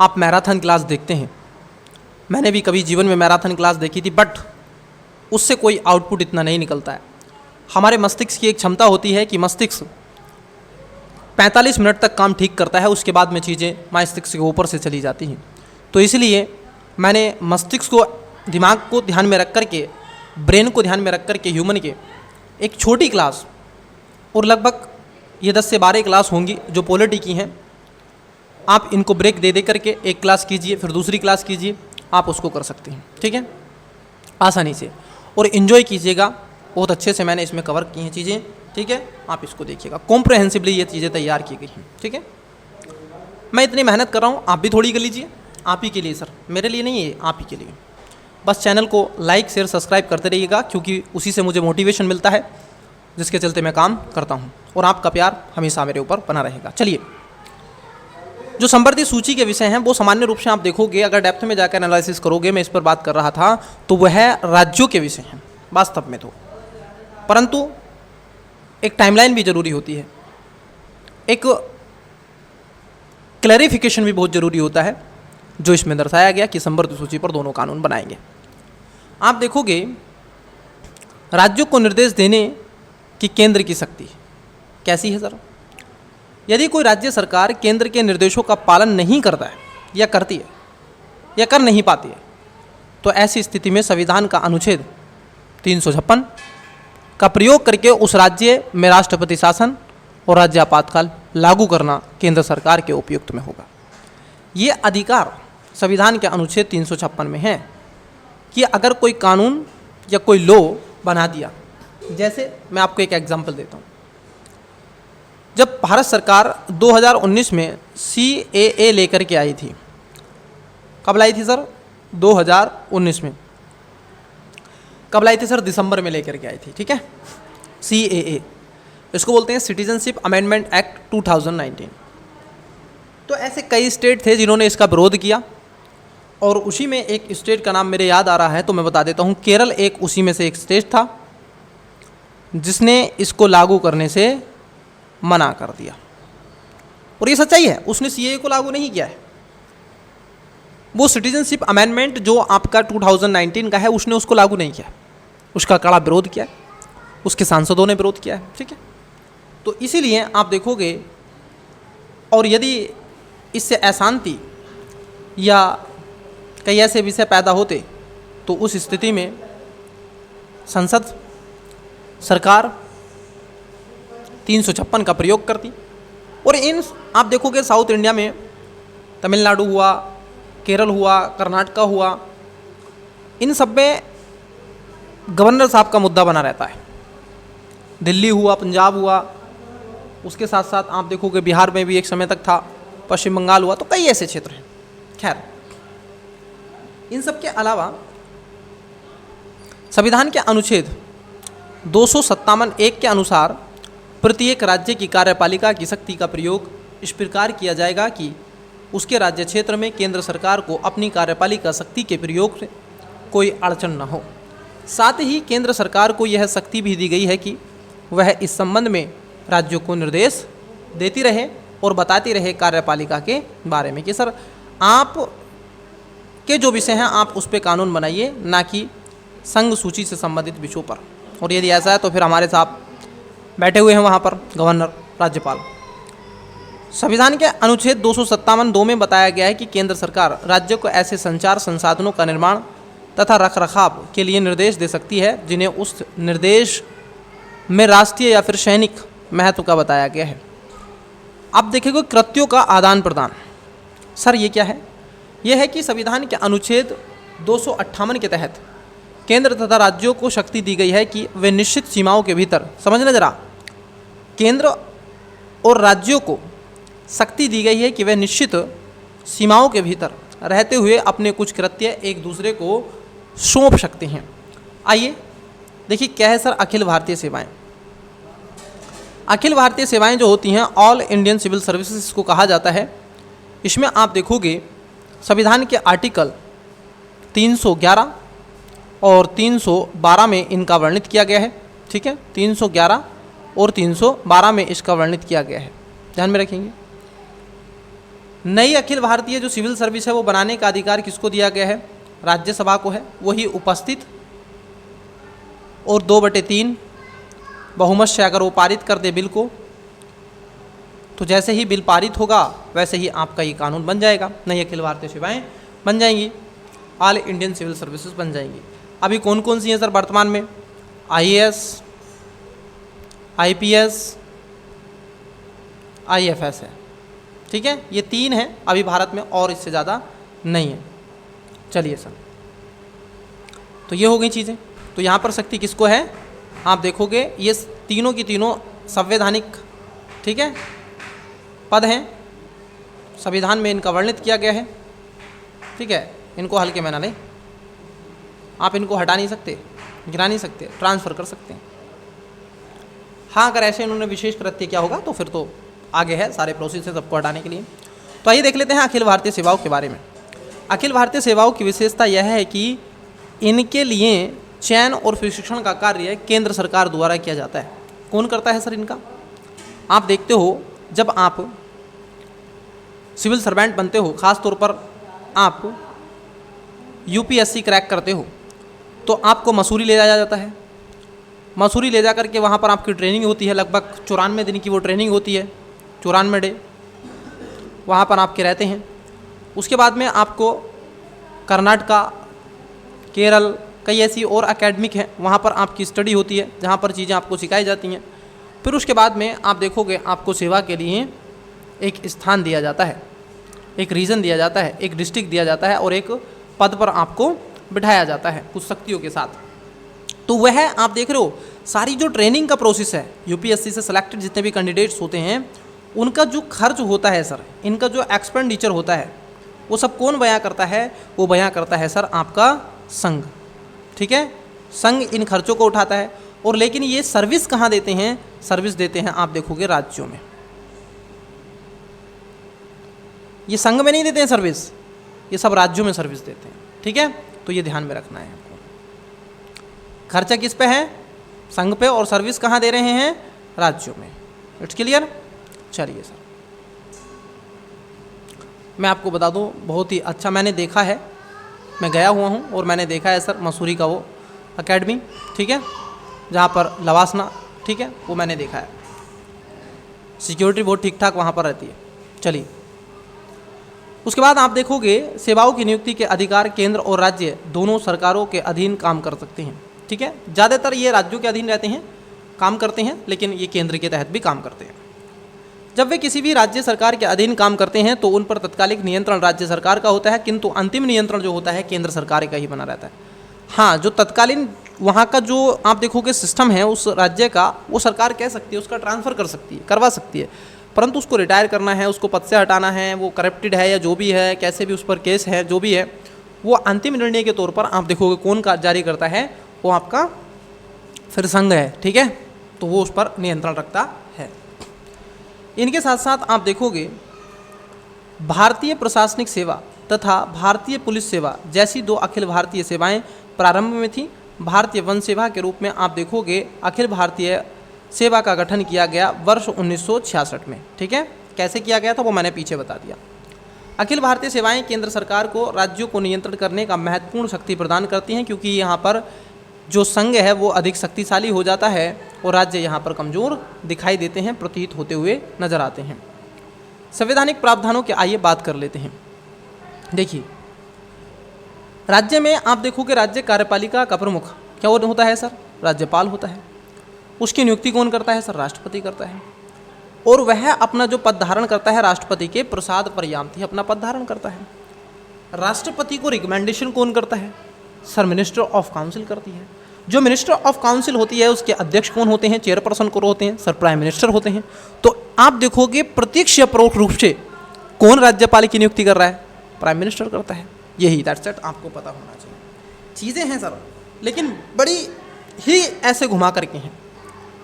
आप मैराथन क्लास देखते हैं, मैंने भी कभी जीवन में मैराथन क्लास देखी थी, बट उससे कोई आउटपुट इतना नहीं निकलता है। हमारे मस्तिष्क की एक क्षमता होती है कि मस्तिष्क 45 मिनट तक काम ठीक करता है, उसके बाद में चीज़ें मस्तिष्क के ऊपर से चली जाती हैं। तो इसलिए मैंने मस्तिष्क को, दिमाग को ध्यान में रख कर के, ब्रेन को ध्यान में रख कर के ह्यूमन के एक छोटी क्लास, और लगभग ये 10 से 12 क्लास होंगी जो पॉलिटी की हैं, आप इनको ब्रेक दे दे करके एक क्लास कीजिए, फिर दूसरी क्लास कीजिए, आप उसको कर सकते हैं, ठीक है, आसानी से, और इन्जॉय कीजिएगा। बहुत अच्छे से मैंने इसमें कवर की हैं चीज़ें, ठीक है, आप इसको देखिएगा, कॉम्प्रहेंसिवली ये चीज़ें तैयार की गई हैं, ठीक है। मैं इतनी मेहनत कर रहा हूँ, आप भी थोड़ी कर लीजिए, आप ही के लिए सर, मेरे लिए नहीं है, आप ही के लिए। बस चैनल को लाइक शेयर सब्सक्राइब करते रहिएगा, क्योंकि उसी से मुझे मोटिवेशन मिलता है, जिसके चलते मैं काम करता हूँ, और आपका प्यार हमेशा मेरे ऊपर बना रहेगा। चलिए, जो संवर्धित सूची के विषय हैं वो सामान्य रूप से आप देखोगे, अगर डेप्थ में जाकर एनालिसिस करोगे, मैं इस पर बात कर रहा था, तो वह राज्यों के विषय हैं वास्तव में तो, परंतु एक टाइमलाइन भी जरूरी होती है, एक क्लैरिफिकेशन भी बहुत ज़रूरी होता है, जो इसमें दर्शाया गया कि संवर्धित सूची पर दोनों कानून बनाएंगे। आप देखोगे, राज्यों को निर्देश देने की केंद्र की शक्ति कैसी है सर? यदि कोई राज्य सरकार केंद्र के निर्देशों का पालन नहीं करता है, या करती है, या कर नहीं पाती है, तो ऐसी स्थिति में संविधान का अनुच्छेद 356 का प्रयोग करके उस राज्य में राष्ट्रपति शासन और राज्य आपातकाल लागू करना केंद्र सरकार के उपयुक्त में होगा। ये अधिकार संविधान के अनुच्छेद 356 में है कि अगर कोई कानून या कोई लॉ बना दिया, जैसे मैं आपको एक एग्जांपल देता हूँ, जब भारत सरकार 2019 में CAA लेकर के आई थी, कब लाई थी सर? 2019 में। कब लाई थी सर? दिसंबर में लेकर के आई थी, ठीक है। CAA, इसको बोलते हैं सिटीजनशिप अमेंडमेंट एक्ट 2019। तो ऐसे कई स्टेट थे जिन्होंने इसका विरोध किया, और उसी में एक स्टेट का नाम मेरे याद आ रहा है, तो मैं बता देता हूँ, केरल एक उसी में से एक स्टेट था जिसने इसको लागू करने से मना कर दिया। और ये सच्चाई है, उसने CAA को लागू नहीं किया है, वो सिटीजनशिप अमेंडमेंट जो आपका 2019 का है, उसने उसको लागू नहीं किया, उसका कड़ा विरोध किया है, उसके सांसदों ने विरोध किया है, ठीक है। तो इसीलिए आप देखोगे, और यदि इससे अशांति या कई ऐसे विषय पैदा होते, तो उस स्थिति में संसद, सरकार 356 का प्रयोग करती। और इन आप देखोगे साउथ इंडिया में तमिलनाडु हुआ, केरल हुआ, कर्नाटका हुआ, इन सब में गवर्नर साहब का मुद्दा बना रहता है। दिल्ली हुआ, पंजाब हुआ, उसके साथ साथ आप देखोगे बिहार में भी एक समय तक था, पश्चिम बंगाल हुआ, तो कई ऐसे क्षेत्र हैं। खैर, इन सब के अलावा संविधान के अनुच्छेद 257(1) के अनुसार प्रत्येक राज्य की कार्यपालिका की शक्ति का प्रयोग इस प्रकार किया जाएगा कि उसके राज्य क्षेत्र में केंद्र सरकार को अपनी कार्यपालिका शक्ति के प्रयोग से कोई अड़चन न हो। साथ ही केंद्र सरकार को यह शक्ति भी दी गई है कि वह इस संबंध में राज्यों को निर्देश देती रहे और बताती रहे कार्यपालिका के बारे में कि सर आप के जो विषय हैं आप उस पर कानून बनाइए, ना कि संघ सूची से संबंधित विषयों पर। और यदि ऐसा है तो फिर हमारे साथ बैठे हुए हैं वहाँ पर गवर्नर, राज्यपाल। संविधान के अनुच्छेद 257(2) में बताया गया है कि केंद्र सरकार राज्य को ऐसे संचार संसाधनों का निर्माण तथा रखरखाव के लिए निर्देश दे सकती है जिन्हें उस निर्देश में राष्ट्रीय या फिर सैनिक महत्व का बताया गया है। अब देखिए कृत्यों का आदान प्रदान, सर ये क्या है? यह है कि संविधान के अनुच्छेद 258 के तहत केंद्र तथा राज्यों को शक्ति दी गई है कि वे निश्चित सीमाओं के भीतर, समझना जरा, केंद्र और राज्यों को शक्ति दी गई है कि वे निश्चित सीमाओं के भीतर रहते हुए अपने कुछ कृत्य एक दूसरे को सौंप सकते हैं। आइए देखिए क्या है सर अखिल भारतीय सेवाएं। अखिल भारतीय सेवाएं जो होती हैं, ऑल इंडियन सिविल सर्विसेज को कहा जाता है। इसमें आप देखोगे संविधान के आर्टिकल 311 और 312 में इनका वर्णित किया गया है। ठीक है, 311 और 312 में इसका वर्णित किया गया है, ध्यान में रखेंगे। नई अखिल भारतीय जो सिविल सर्विस है वो बनाने का अधिकार किसको दिया गया है? राज्यसभा को है, वही उपस्थित और 2/3 बहुमत से अगर वो पारित कर दे बिल को, तो जैसे ही बिल पारित होगा वैसे ही आपका ये कानून बन जाएगा, नई अखिल भारतीय सेवाएं बन जाएंगी, ऑल इंडियन सिविल सर्विसेज बन जाएंगी। अभी कौन कौन सी हैं सर वर्तमान में? IAS, IPS, IFS है, ठीक है, ये 3 हैं अभी भारत में, और इससे ज़्यादा नहीं है। चलिए सर, तो ये हो गई चीज़ें। तो यहाँ पर शक्ति किसको है? आप देखोगे ये तीनों की तीनों संवैधानिक, ठीक है, पद हैं, संविधान में इनका वर्णित किया गया है, ठीक है। इनको हल्के में ना लें, आप इनको हटा नहीं सकते, गिरा नहीं सकते, ट्रांसफ़र कर सकते हैं। हाँ, अगर ऐसे इन्होंने विशेष कृत्य क्या होगा तो फिर तो आगे है सारे प्रोसेस सबको हटाने के लिए। तो आइए देख लेते हैं अखिल भारतीय सेवाओं के बारे में। अखिल भारतीय सेवाओं की विशेषता यह है कि इनके लिए चयन और प्रशिक्षण का कार्य केंद्र सरकार द्वारा किया जाता है। कौन करता है सर इनका? आप देखते हो जब आप सिविल सर्वेंट बनते हो, ख़ास तौर पर आप UPSC क्रैक करते हो, तो आपको मसूरी ले जाया जाता है। मसूरी ले जा करके वहाँ पर आपकी ट्रेनिंग होती है, लगभग 94 दिन की वो ट्रेनिंग होती है, 94 डे वहाँ पर आपके रहते हैं। उसके बाद में आपको कर्नाटका, केरल, कई ऐसी और एकेडमिक हैं, वहाँ पर आपकी स्टडी होती है, जहाँ पर चीज़ें आपको सिखाई जाती हैं। फिर उसके बाद में आप देखोगे आपको सेवा के लिए एक स्थान दिया जाता है, एक रीजन दिया जाता है, एक डिस्ट्रिक्ट दिया जाता है और एक पद पर आपको बिठाया जाता है कुछ शक्तियों के साथ। तो वह आप देख रहे हो सारी जो ट्रेनिंग का प्रोसेस है, UPSC से सिलेक्टेड जितने भी कैंडिडेट्स होते हैं उनका जो खर्च होता है सर, इनका जो एक्सपेंडिचर होता है, वो सब कौन बयां करता है? वो बयां करता है सर आपका संघ, ठीक है। संघ इन खर्चों को उठाता है। और लेकिन ये सर्विस कहाँ देते हैं? सर्विस देते हैं आप देखोगे राज्यों में। ये संघ में नहीं देते हैं सर्विस, ये सब राज्यों में सर्विस देते हैं, ठीक है। तो ये ध्यान में रखना है आपको। खर्चा किस पे है? संघ पे, और सर्विस कहाँ दे रहे हैं? राज्यों में। It's clear? चलिए सर, मैं आपको बता दूं, बहुत ही अच्छा मैंने देखा है, मैं गया हुआ हूं और मैंने देखा है सर मसूरी का वो एकेडमी, ठीक है, जहाँ पर लवासना, ठीक है, वो मैंने देखा है। सिक्योरिटी बहुत ठीक ठाक वहाँ पर रहती है। चलिए, उसके बाद आप देखोगे सेवाओं की नियुक्ति के अधिकार केंद्र और राज्य दोनों सरकारों के अधीन काम कर सकते हैं, ठीक है। ज़्यादातर ये राज्यों के अधीन रहते हैं, काम करते हैं, लेकिन ये केंद्र के तहत भी काम करते हैं। जब वे किसी भी राज्य सरकार के अधीन काम करते हैं तो उन पर तत्कालिक नियंत्रण राज्य सरकार का होता है, किंतु अंतिम नियंत्रण जो होता है केंद्र सरकार का ही बना रहता है। हाँ, जो तत्कालीन वहाँ का जो आप देखोगे सिस्टम है उस राज्य का, वो सरकार कह सकती है, उसका ट्रांसफ़र कर सकती है, करवा सकती है, परंतु उसको रिटायर करना है, उसको पद से हटाना है, वो करप्टेड है या जो भी है, कैसे भी उस पर केस है, जो भी है, वो अंतिम निर्णय के तौर पर आप देखोगे कौन का जारी करता है? वो आपका फिर संघ है, ठीक है। तो वो उस पर नियंत्रण रखता है। इनके साथ साथ आप देखोगे भारतीय प्रशासनिक सेवा तथा भारतीय पुलिस सेवा जैसी 2 अखिल भारतीय सेवाएं प्रारंभ में थी। भारतीय वन सेवा के रूप में आप देखोगे अखिल भारतीय सेवा का गठन किया गया वर्ष 1966 में, ठीक है। कैसे किया गया था वो मैंने पीछे बता दिया। अखिल भारतीय सेवाएं केंद्र सरकार को राज्यों को नियंत्रण करने का महत्वपूर्ण शक्ति प्रदान करती हैं, क्योंकि यहाँ पर जो संघ है वो अधिक शक्तिशाली हो जाता है और राज्य यहाँ पर कमज़ोर दिखाई देते हैं, प्रतीत होते हुए नजर आते हैं। संवैधानिक प्रावधानों की आइए बात कर लेते हैं। देखिए, राज्य में आप देखोगे राज्य कार्यपालिका का प्रमुख क्या होता है सर? राज्यपाल होता है। उसकी नियुक्ति कौन करता है सर? राष्ट्रपति करता है। और वह अपना जो पद धारण करता है राष्ट्रपति के प्रसाद पर्याप्त ही अपना पद धारण करता है। राष्ट्रपति को रिकमेंडेशन कौन करता है सर? मिनिस्टर ऑफ काउंसिल करती है। जो मिनिस्टर ऑफ काउंसिल होती है उसके अध्यक्ष कौन होते हैं? चेयरपर्सन कौन होते हैं सर? प्राइम मिनिस्टर होते हैं। तो आप देखोगे प्रत्यक्ष या परोक्ष रूप से कौन राज्यपाल की नियुक्ति कर रहा है? प्राइम मिनिस्टर करता है। यही दैट्स इट, आपको पता होना चाहिए। चीज़ें हैं सर, लेकिन बड़ी ही ऐसे घुमा करके हैं।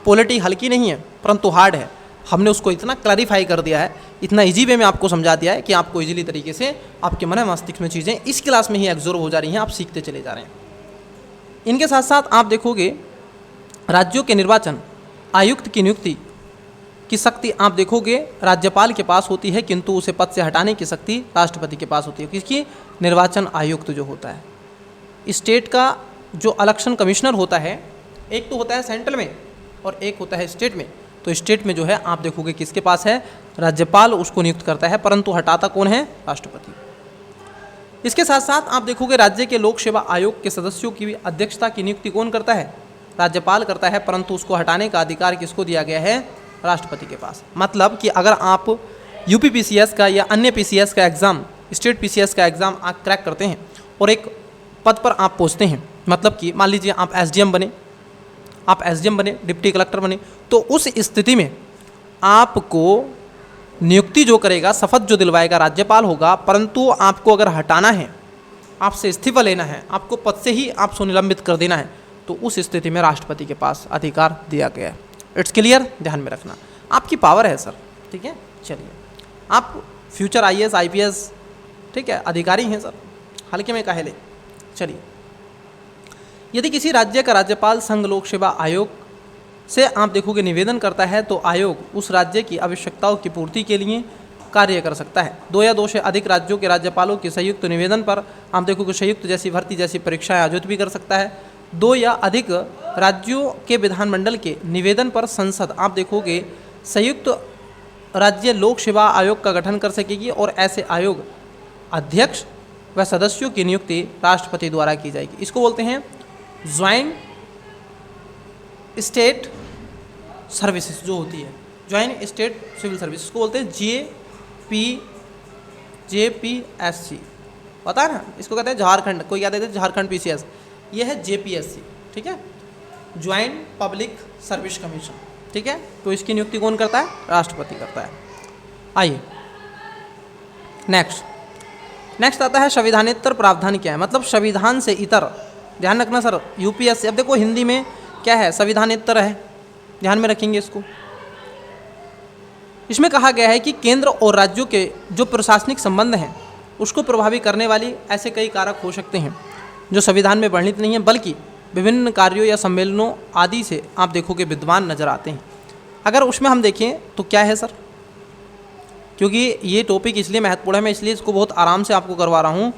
पॉलिटी हल्की नहीं है परंतु हार्ड है। हमने उसको इतना क्लैरिफाई कर दिया है, इतना इजी वे में आपको समझा दिया है कि आपको इजीली तरीके से आपके मन मस्तिष्क में चीज़ें इस क्लास में ही एब्जॉर्ब हो जा रही हैं, आप सीखते चले जा रहे हैं। इनके साथ साथ आप देखोगे राज्यों के निर्वाचन आयुक्त की नियुक्ति की शक्ति आप देखोगे राज्यपाल के पास होती है, किंतु उसे पद से हटाने की शक्ति राष्ट्रपति के पास होती है। किसकी? निर्वाचन आयुक्त जो होता है। स्टेट का जो इलेक्शन कमिश्नर होता है, एक तो होता है सेंट्रल में और एक होता है स्टेट में। तो स्टेट में जो है आप देखोगे किसके पास है? राज्यपाल उसको नियुक्त करता है, परंतु हटाता कौन है? राष्ट्रपति। इसके साथ साथ आप देखोगे राज्य के लोक सेवा आयोग के सदस्यों की भी अध्यक्षता की नियुक्ति कौन करता है? राज्यपाल करता है, परंतु उसको हटाने का अधिकार किसको दिया गया है? राष्ट्रपति के पास। मतलब कि अगर आप यूपी पीसीएस का या अन्य पीसीएस का एग्ज़ाम, स्टेट पीसीएस का एग्ज़ाम आप क्रैक करते हैं और एक पद पर आप पहुंचते हैं, मतलब कि मान लीजिए आप एसडीएम बने, डिप्टी कलेक्टर बने, तो उस स्थिति में आपको नियुक्ति जो करेगा, शपथ जो दिलवाएगा राज्यपाल होगा, परंतु आपको अगर हटाना है, आपसे इस्तीफा लेना है, आपको पद से ही आपको निलंबित कर देना है, तो उस स्थिति में राष्ट्रपति के पास अधिकार दिया गया है। It's clear? ध्यान में रखना, आपकी पावर है सर। ठीक है, चलिए, आप फ्यूचर आईएएस आईपीएस, ठीक है, अधिकारी हैं सर, हल्के में काहे ले। चलिए, यदि किसी राज्य का राज्यपाल संघ लोक सेवा आयोग से आप देखोगे निवेदन करता है, तो आयोग उस राज्य की आवश्यकताओं की पूर्ति के लिए कार्य कर सकता है। 2 या 2 से अधिक राज्यों के राज्यपालों के संयुक्त निवेदन पर आप देखोगे संयुक्त जैसी भर्ती जैसी परीक्षाएं आयोजित भी कर सकता है। 2 या अधिक राज्यों के विधानमंडल के निवेदन पर संसद आप देखोगे संयुक्त राज्य लोक सेवा आयोग का गठन कर सकेगी और ऐसे आयोग अध्यक्ष व सदस्यों की नियुक्ति राष्ट्रपति द्वारा की जाएगी। इसको बोलते हैं ज्वाइंट स्टेट सर्विसेज जो होती है, ज्वाइंट स्टेट सिविल सर्विस, इसको बोलते हैं जेपीएससी। पता है ना, इसको कहते हैं झारखंड, कोई क्या कहते हैं झारखंड पीसीएस, ये है जेपीएससी। ठीक है, ज्वाइंट पब्लिक सर्विस कमीशन। ठीक है, तो इसकी नियुक्ति कौन करता है? राष्ट्रपति करता है। आइए नेक्स्ट आता है संविधानेतर प्रावधान क्या है, मतलब संविधान से इतर। ध्यान रखना सर, यूपीएससी, अब देखो हिंदी में क्या है? संविधानेतर है, ध्यान में रखेंगे इसको। इसमें कहा गया है कि केंद्र और राज्यों के जो प्रशासनिक संबंध हैं उसको प्रभावी करने वाली ऐसे कई कारक हो सकते हैं जो संविधान में वर्णित नहीं है, बल्कि विभिन्न कार्यों या सम्मेलनों आदि से आप देखोगे विद्वान नजर आते हैं। अगर उसमें हम देखें तो क्या है सर, क्योंकि ये टॉपिक इसलिए महत्वपूर्ण है, मैं इसलिए इसको बहुत आराम से आपको करवा रहा हूँ।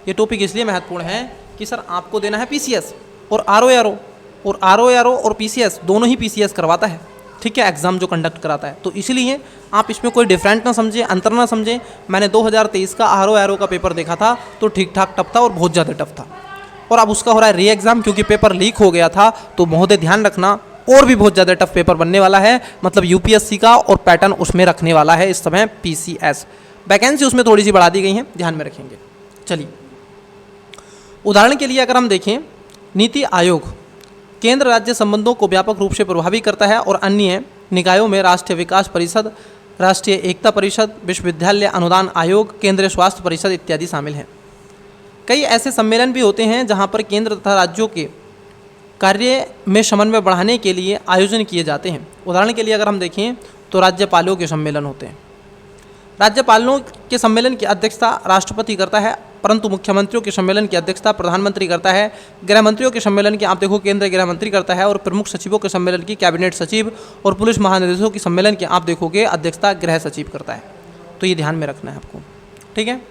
ये टॉपिक इसलिए महत्वपूर्ण है कि सर आपको देना है पीसीएस और आरओ और पीसीएस दोनों ही पीसीएस करवाता है। ठीक है, एग्जाम जो कंडक्ट कराता है, तो इसलिए आप इसमें कोई डिफरेंट ना समझे, अंतर ना समझे। मैंने 2023 का आरओ का पेपर देखा था तो ठीक ठाक टफ था और बहुत ज़्यादा टफ था, और अब उसका हो रहा है री एग्ज़ाम क्योंकि पेपर लीक हो गया था। तो महोदय ध्यान रखना, और भी बहुत ज़्यादा टफ पेपर बनने वाला है, मतलब यूपीएससी का, और पैटर्न उसमें रखने वाला है इस समय पीसीएस। वैकेंसी उसमें थोड़ी सी बढ़ा दी गई हैं, ध्यान में रखेंगे। चलिए, उदाहरण के लिए अगर हम देखें, नीति आयोग केंद्र राज्य संबंधों को व्यापक रूप से प्रभावी करता है और अन्य निकायों में राष्ट्रीय विकास परिषद, राष्ट्रीय एकता परिषद, विश्वविद्यालय अनुदान आयोग, केंद्रीय स्वास्थ्य परिषद इत्यादि शामिल हैं। कई ऐसे सम्मेलन भी होते हैं जहां पर केंद्र तथा राज्यों के कार्य में समन्वय बढ़ाने के लिए आयोजन किए जाते हैं। उदाहरण के लिए अगर हम देखें तो राज्यपालों के सम्मेलन होते हैं। राज्यपालों के सम्मेलन की अध्यक्षता राष्ट्रपति करता है, परंतु मुख्यमंत्रियों के सम्मेलन की अध्यक्षता प्रधानमंत्री करता है। गृह मंत्रियों के सम्मेलन की आप देखो केंद्रीय गृह मंत्री करता है, और प्रमुख सचिवों के सम्मेलन की कैबिनेट सचिव, और पुलिस महानिदेशकों के सम्मेलन की आप देखोगे अध्यक्षता गृह सचिव करता है। तो ये ध्यान में रखना है आपको। ठीक है,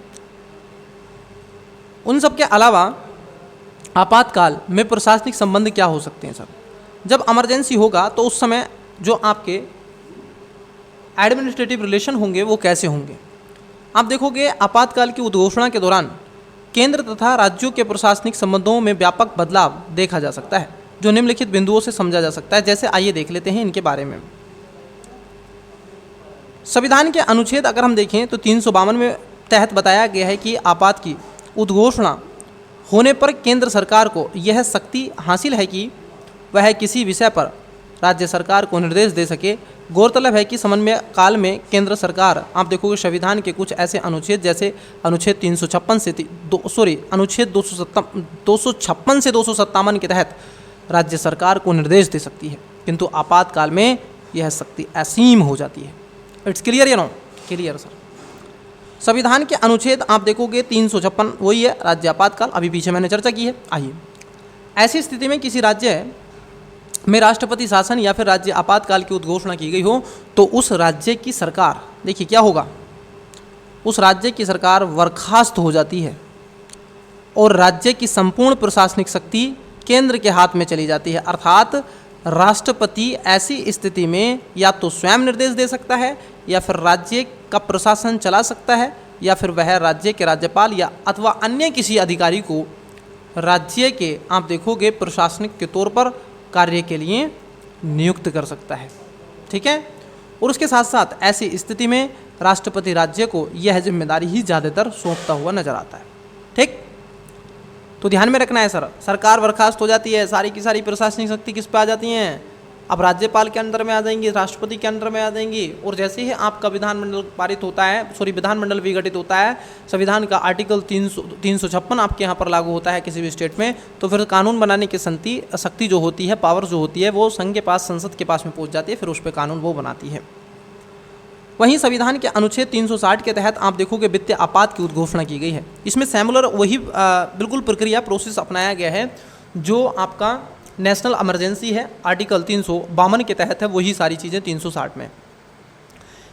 उन सब के अलावा आपातकाल में प्रशासनिक संबंध क्या हो सकते हैं सर? जब इमरजेंसी होगा तो उस समय जो आपके एडमिनिस्ट्रेटिव रिलेशन होंगे वो कैसे होंगे? आप देखोगे आपातकाल की उद्घोषणा के दौरान केंद्र तथा राज्यों के प्रशासनिक संबंधों में व्यापक बदलाव देखा जा सकता है, जो निम्नलिखित बिंदुओं से समझा जा सकता है। जैसे आइए देख लेते हैं इनके बारे में। संविधान के अनुच्छेद अगर हम देखें तो 352 में तहत बताया गया है कि आपात की उद्घोषणा होने पर केंद्र सरकार को यह शक्ति हासिल है कि वह किसी विषय पर राज्य सरकार को निर्देश दे सके। गौरतलब है कि समन्वय काल में केंद्र सरकार आप देखोगे संविधान के कुछ ऐसे अनुच्छेद जैसे अनुच्छेद 356 से अनुच्छेद 256 से 257 के तहत राज्य सरकार को निर्देश दे सकती है, किंतु आपातकाल में यह शक्ति असीम हो जाती है। इट्स क्लियर या नो? Clear sir. संविधान के अनुच्छेद आप देखोगे 356 वही है, राज्य आपातकाल, अभी पीछे मैंने चर्चा की है। आइए, ऐसी स्थिति में किसी राज्य में राष्ट्रपति शासन या फिर राज्य आपातकाल की उद्घोषणा की गई हो तो उस राज्य की सरकार, देखिए क्या होगा, उस राज्य की सरकार बर्खास्त हो जाती है और राज्य की संपूर्ण प्रशासनिक शक्ति केंद्र के हाथ में चली जाती है। अर्थात राष्ट्रपति ऐसी स्थिति में या तो स्वयं निर्देश दे सकता है या फिर राज्य का प्रशासन चला सकता है या फिर वह राज्य के राज्यपाल या अथवा अन्य किसी अधिकारी को राज्य के आप देखोगे प्रशासनिक के तौर पर कार्य के लिए नियुक्त कर सकता है। ठीक है, और उसके साथ साथ ऐसी स्थिति में राष्ट्रपति राज्य को यह जिम्मेदारी ही ज़्यादातर सौंपता हुआ नजर आता है। ठीक, तो ध्यान में रखना है सर, सरकार बर्खास्त हो जाती है, सारी की सारी प्रशासनिक शक्ति किस पे आ जाती हैं, अब राज्यपाल के अंडर में आ जाएंगी, राष्ट्रपति के अंडर में आ जाएंगी। और जैसे ही आपका विधानमंडल पारित होता है, विधानमंडल विघटित होता है, संविधान का आर्टिकल 356 आपके यहाँ पर लागू होता है किसी भी स्टेट में, तो फिर कानून बनाने की शक्ति जो होती है, पावर जो होती है, वो संघ के पास, संसद के पास में पहुँच जाती है, फिर उस पर कानून वो बनाती है। वहीं संविधान के अनुच्छेद 360 के तहत आप देखोगे वित्तीय आपात की उद्घोषणा की गई है। इसमें सिमिलर वही बिल्कुल प्रक्रिया प्रोसेस अपनाया गया है जो आपका नेशनल इमरजेंसी है, आर्टिकल 352 के तहत है, वही सारी चीज़ें 360 में।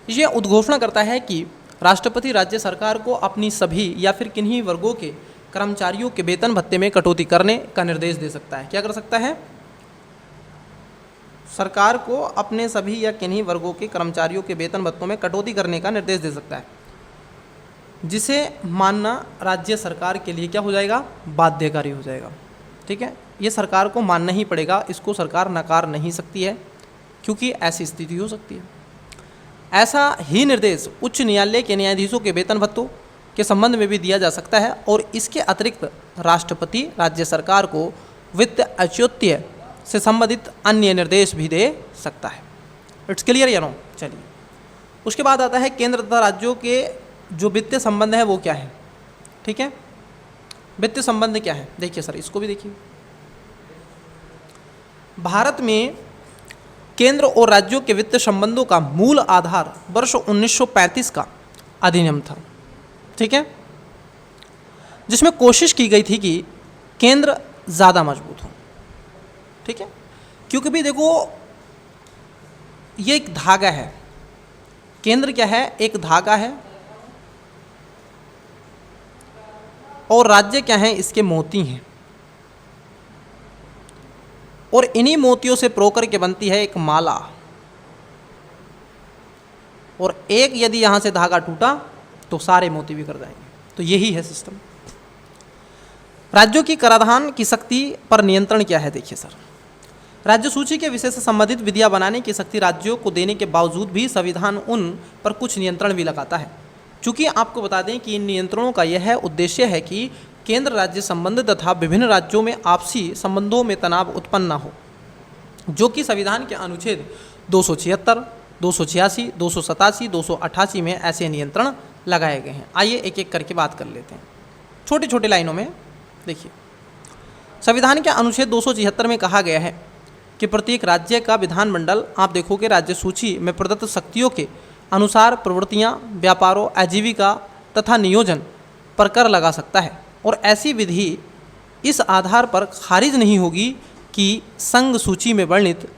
ये उद्घोषणा करता है कि राष्ट्रपति राज्य सरकार को अपनी सभी या फिर किन्हीं वर्गों के कर्मचारियों के वेतन भत्ते में कटौती करने का निर्देश दे सकता है। क्या कर सकता है? सरकार को अपने सभी या किन्हीं वर्गों के कर्मचारियों के वेतन भत्तों में कटौती करने का निर्देश दे सकता है, जिसे मानना राज्य सरकार के लिए क्या हो जाएगा? बाध्यकारी हो जाएगा। ठीक है, ये सरकार को मानना ही पड़ेगा, इसको सरकार नकार नहीं सकती है क्योंकि ऐसी स्थिति हो सकती है। ऐसा ही निर्देश उच्च न्यायालय के न्यायाधीशों के वेतन भत्तों के संबंध में भी दिया जा सकता है और इसके अतिरिक्त राष्ट्रपति राज्य सरकार को वित्त औचित्य से संबंधित अन्य निर्देश भी दे सकता है। इट्स क्लियर या नो? चलिए, उसके बाद आता है केंद्र तथा राज्यों के जो वित्तीय संबंध है वो क्या है। ठीक है, वित्तीय संबंध क्या है? देखिए सर, इसको भी देखिए। भारत में केंद्र और राज्यों के वित्तीय संबंधों का मूल आधार वर्ष 1935 का अधिनियम था। ठीक है, जिसमें कोशिश की गई थी कि केंद्र ज़्यादा मजबूत हो। ठीक है, क्योंकि भी देखो ये एक धागा है, केंद्र क्या है? एक धागा है, और राज्य क्या है? इसके मोती हैं, और इन्हीं मोतियों से प्रो करके बनती है एक माला, और एक यदि यहां से धागा टूटा तो सारे मोती भी कर जाएंगे। तो यही है सिस्टम। राज्यों की कराधान की शक्ति पर नियंत्रण क्या है? देखिए सर, राज्य सूची के विषय से संबंधित विधियां बनाने की शक्ति राज्यों को देने के बावजूद भी संविधान उन पर कुछ नियंत्रण भी लगाता है। चूंकि आपको बता दें कि इन नियंत्रणों का यह उद्देश्य है कि केंद्र राज्य संबंध तथा विभिन्न राज्यों में आपसी संबंधों में तनाव उत्पन्न न हो, जो कि संविधान के अनुच्छेद 276, 286, 287, 288 में ऐसे नियंत्रण लगाए गए हैं। आइए एक एक करके बात कर लेते हैं छोटी छोटी लाइनों में। देखिए, संविधान के अनुच्छेद 276 में कहा गया है कि प्रत्येक राज्य का विधानमंडल आप देखोगे राज्य सूची में प्रदत्त शक्तियों के अनुसार प्रवृत्तियां, व्यापारों, आजीविका तथा नियोजन पर कर लगा सकता है, और ऐसी विधि इस आधार पर खारिज नहीं होगी कि संघ सूची में वर्णित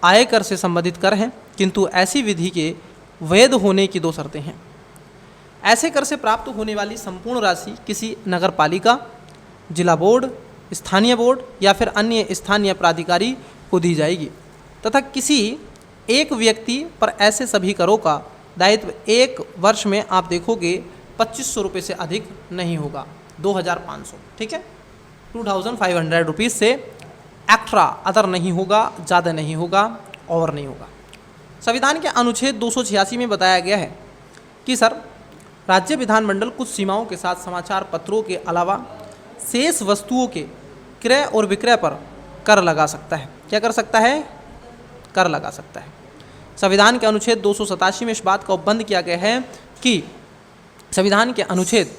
आयकर से संबंधित कर हैं, किंतु ऐसी विधि के वैध होने की दो शर्तें हैं। ऐसे कर से प्राप्त होने वाली संपूर्ण राशि किसी नगर पालिका, जिला बोर्ड, स्थानीय बोर्ड या फिर अन्य स्थानीय प्राधिकारी को दी जाएगी, तथा किसी एक व्यक्ति पर ऐसे सभी करों का दायित्व एक वर्ष में आप देखोगे 2500 रुपये से अधिक नहीं होगा, 2500। ठीक है, 2500 रुपीज़ से एक्स्ट्रा अदर नहीं होगा, ज़्यादा नहीं होगा, और नहीं होगा। संविधान के अनुच्छेद 286 में बताया गया है कि सर राज्य विधानमंडल कुछ सीमाओं के साथ समाचार पत्रों के अलावा शेष वस्तुओं के क्रय और विक्रय पर कर लगा सकता है। क्या कर सकता है? कर लगा सकता है। संविधान के अनुच्छेद 287 में इस बात का उपबंध किया गया है कि संविधान के अनुच्छेद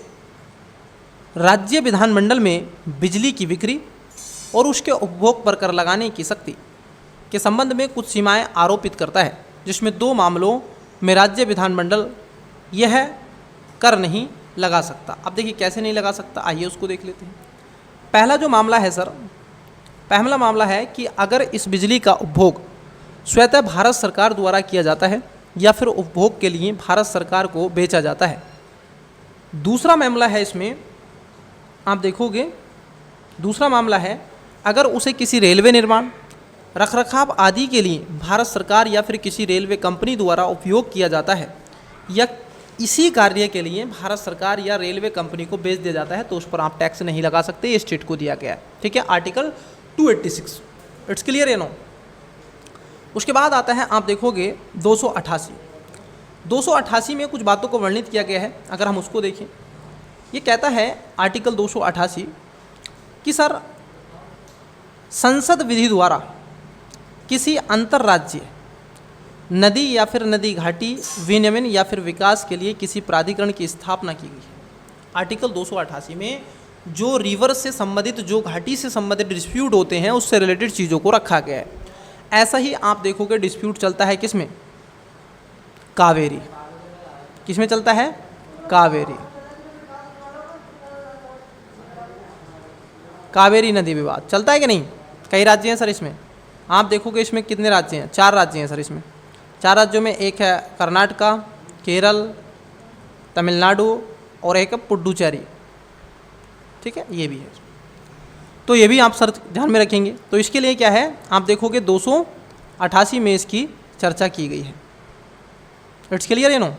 राज्य विधानमंडल में बिजली की बिक्री और उसके उपभोग पर कर लगाने की शक्ति के संबंध में कुछ सीमाएं आरोपित करता है, जिसमें 2 मामलों में राज्य विधानमंडल यह कर नहीं लगा सकता। अब देखिए कैसे नहीं लगा सकता, आइए उसको देख लेते हैं। पहला जो मामला है सर, पहला मामला है कि अगर इस बिजली का उपभोग स्वतः भारत सरकार द्वारा किया जाता है या फिर उपभोग के लिए भारत सरकार को बेचा जाता है। दूसरा मामला है, इसमें आप देखोगे दूसरा मामला है अगर उसे किसी रेलवे निर्माण, रखरखाव आदि के लिए भारत सरकार या फिर किसी रेलवे कंपनी द्वारा उपयोग किया जाता है या इसी कार्य के लिए भारत सरकार या रेलवे कंपनी को बेच दिया जाता है तो उस पर आप टैक्स नहीं लगा सकते, ये स्टेट को दिया गया है। ठीक है, आर्टिकल 286। इट्स क्लियर है नो। उसके बाद आता है, आप देखोगे 288 में कुछ बातों को वर्णित किया गया है। अगर हम उसको देखें, ये कहता है आर्टिकल 288 कि सर संसद विधि द्वारा किसी अंतर्राज्यीय नदी या फिर नदी घाटी विनियमन या फिर विकास के लिए किसी प्राधिकरण की स्थापना की गई है। आर्टिकल 288 में जो रिवर से संबंधित, जो घाटी से संबंधित डिस्प्यूट होते हैं उससे रिलेटेड चीज़ों को रखा गया है। ऐसा ही आप देखोगे डिस्प्यूट चलता है किसमें? कावेरी। किसमें चलता है? कावेरी। कावेरी नदी विवाद चलता है कि नहीं? कई राज्य हैं सर इसमें। आप देखोगे इसमें कितने राज्य हैं? 4 राज्य हैं सर इसमें। 4 राज्यों में एक है कर्नाटका, केरल, तमिलनाडु और एक है पुडुचेरी। ठीक है, ये भी है, तो ये भी आप सर ध्यान में रखेंगे। तो इसके लिए क्या है, आप देखोगे 288 में इसकी चर्चा की गई है। इट्स क्लियर है नो।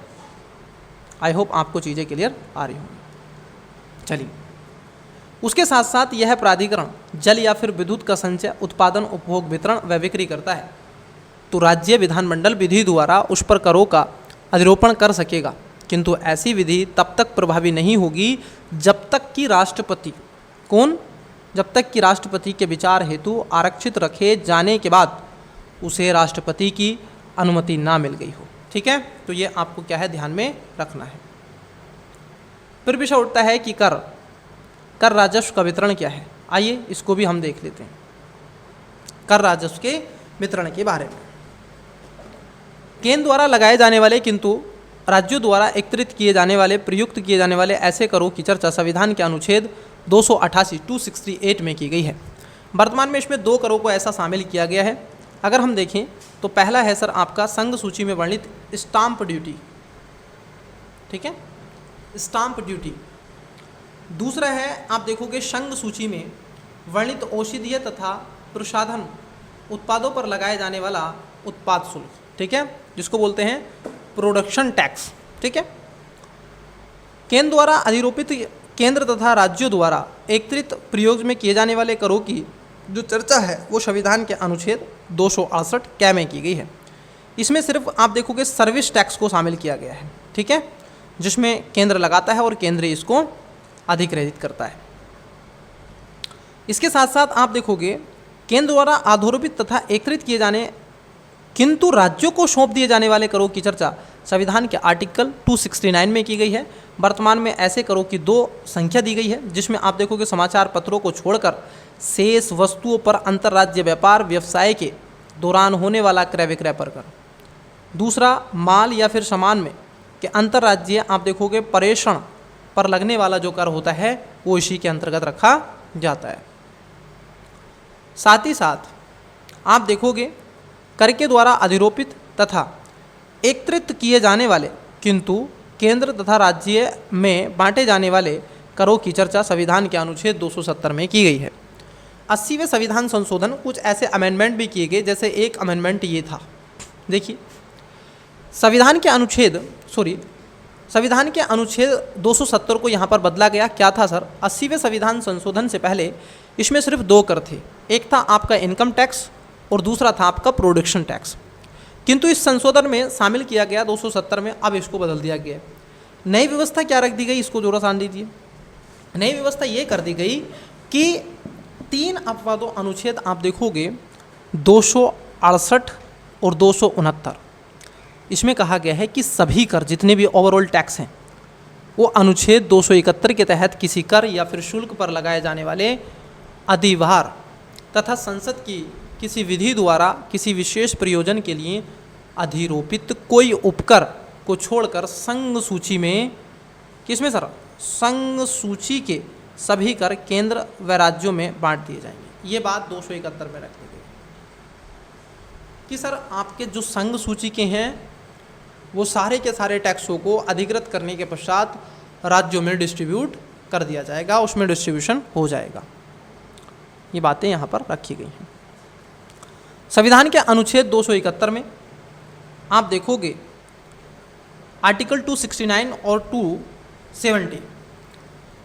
आई होप आपको चीज़ें क्लियर आ रही होंगी। चलिए, उसके साथ साथ यह प्राधिकरण जल या फिर विद्युत का संचय, उत्पादन, उपभोग, वितरण व बिक्री करता है तो राज्य विधानमंडल विधि द्वारा उस पर करों का अधिरोपण कर सकेगा, किंतु ऐसी विधि तब तक प्रभावी नहीं होगी जब तक कि राष्ट्रपति जब तक कि राष्ट्रपति के विचार हेतु आरक्षित रखे जाने के बाद उसे राष्ट्रपति की अनुमति ना मिल गई हो। ठीक है, तो ये आपको क्या है ध्यान में रखना है। फिर विषय उठता है कि कर राजस्व का वितरण क्या है। आइए इसको भी हम देख लेते हैं, कर राजस्व के वितरण के बारे में। केंद्र द्वारा लगाए जाने वाले किंतु राज्यों द्वारा एकत्रित किए जाने वाले, प्रयुक्त किए जाने वाले ऐसे करों की चर्चा संविधान के अनुच्छेद 268 में की गई है। वर्तमान में इसमें 2 करों को ऐसा शामिल किया गया है। अगर हम देखें तो पहला है सर आपका संघ सूची में वर्णित स्टाम्प ड्यूटी। ठीक है, स्टाम्प ड्यूटी। दूसरा है आप देखोगे संघ सूची में वर्णित औषधीय तथा प्रसाधन उत्पादों पर लगाए जाने वाला उत्पाद शुल्क। ठीक है, जिसको बोलते हैं प्रोडक्शन टैक्स। ठीक है, केंद्र द्वारा अधिरोपित, केंद्र तथा राज्यों द्वारा एकत्रित प्रयोग में किए जाने वाले करों की जो चर्चा है वो संविधान के अनुच्छेद 268 कै में की गई है। इसमें सिर्फ आप देखोगे सर्विस टैक्स को शामिल किया गया है। ठीक है, जिसमें केंद्र लगाता है और केंद्र इसको अधिग्रहित करता है। इसके साथ साथ आप देखोगे केंद्र द्वारा आरोपित तथा एकत्रित किए जाने किंतु राज्यों को सौंप दिए जाने वाले करों की चर्चा संविधान के आर्टिकल 269 में की गई है। वर्तमान में ऐसे करों की 2 संख्या दी गई है, जिसमें आप देखोगे समाचार पत्रों को छोड़कर शेष वस्तुओं पर अंतर्राज्यीय व्यापार व्यवसाय के दौरान होने वाला क्रय विक्रय पर कर। दूसरा, माल या फिर सामान में के अंतर्राज्यीय आप देखोगे प्रेषण पर लगने वाला जो कर होता है वो इसी के अंतर्गत रखा जाता है। साथ ही साथ आप देखोगे कर के द्वारा अधिरोपित तथा एकत्रित किए जाने वाले किंतु केंद्र तथा राज्य में बांटे जाने वाले करों की चर्चा संविधान के अनुच्छेद 270 में की गई है। 80वें संविधान संशोधन कुछ ऐसे अमेंडमेंट भी किए गए, जैसे एक अमेंडमेंट ये था, देखिए संविधान के अनुच्छेद 270 को यहाँ पर बदला गया। क्या था सर? 80वें संविधान संशोधन से पहले इसमें सिर्फ 2 कर थे, एक था आपका इनकम टैक्स और दूसरा था आपका प्रोडक्शन टैक्स। किंतु इस संशोधन में शामिल किया गया 270 में, अब इसको बदल दिया गया। नई व्यवस्था क्या रख दी गई, इसको जोरा सान दीजिए। नई व्यवस्था ये कर दी गई कि 3 अपवादों अनुच्छेद आप देखोगे 268 और 269, इसमें कहा गया है कि सभी कर जितने भी ओवरऑल टैक्स हैं वो अनुच्छेद 271 के तहत किसी कर या फिर शुल्क पर लगाए जाने वाले अधिभार तथा संसद की किसी विधि द्वारा किसी विशेष प्रयोजन के लिए अधिरोपित कोई उपकर को छोड़कर संघ सूची में, संघ सूची के सभी कर केंद्र व राज्यों में बांट दिए जाएंगे। ये बात 271 में रखी गई कि सर आपके जो संघ सूची के हैं वो सारे के सारे टैक्सों को अधिकृत करने के पश्चात राज्यों में डिस्ट्रीब्यूट कर दिया जाएगा, उसमें डिस्ट्रीब्यूशन हो जाएगा। ये बातें यहाँ पर रखी गई हैं। संविधान के अनुच्छेद 271 में आप देखोगे आर्टिकल 269 और 270,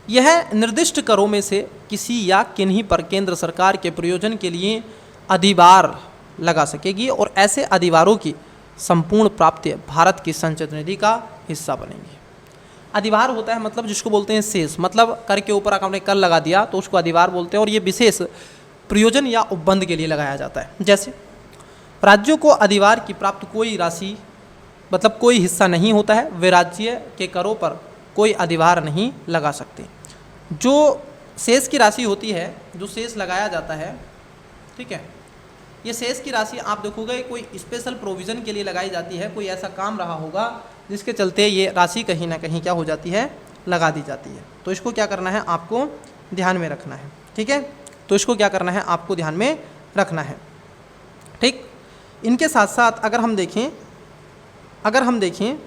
यह निर्दिष्ट करों में से किसी या किन्हीं पर केंद्र सरकार के प्रयोजन के लिए अधिभार लगा सकेगी और ऐसे अधिभारों की संपूर्ण प्राप्ति भारत की संचित निधि का हिस्सा बनेंगी। अधिभार होता है मतलब जिसको बोलते हैं शेष, मतलब कर के ऊपर आपने कर लगा दिया तो उसको अधिभार बोलते हैं, और ये विशेष प्रयोजन या उपबंध के लिए लगाया जाता है। जैसे राज्यों को अधिभार की प्राप्त कोई राशि मतलब कोई हिस्सा नहीं होता है, वे राज्य के करों पर कोई अधिभार नहीं लगा सकते। जो शेष की राशि होती है, जो शेष लगाया जाता है, ठीक है, ये शेष की राशि आप देखोगे कोई स्पेशल प्रोविज़न के लिए लगाई जाती है, कोई ऐसा काम रहा होगा जिसके चलते ये राशि कहीं ना कहीं क्या हो जाती है, लगा दी जाती है। तो इसको क्या करना है, आपको ध्यान में रखना है, ठीक है। तो इसको क्या करना है, आपको ध्यान में रखना है, ठीक। इनके साथ साथ अगर हम देखें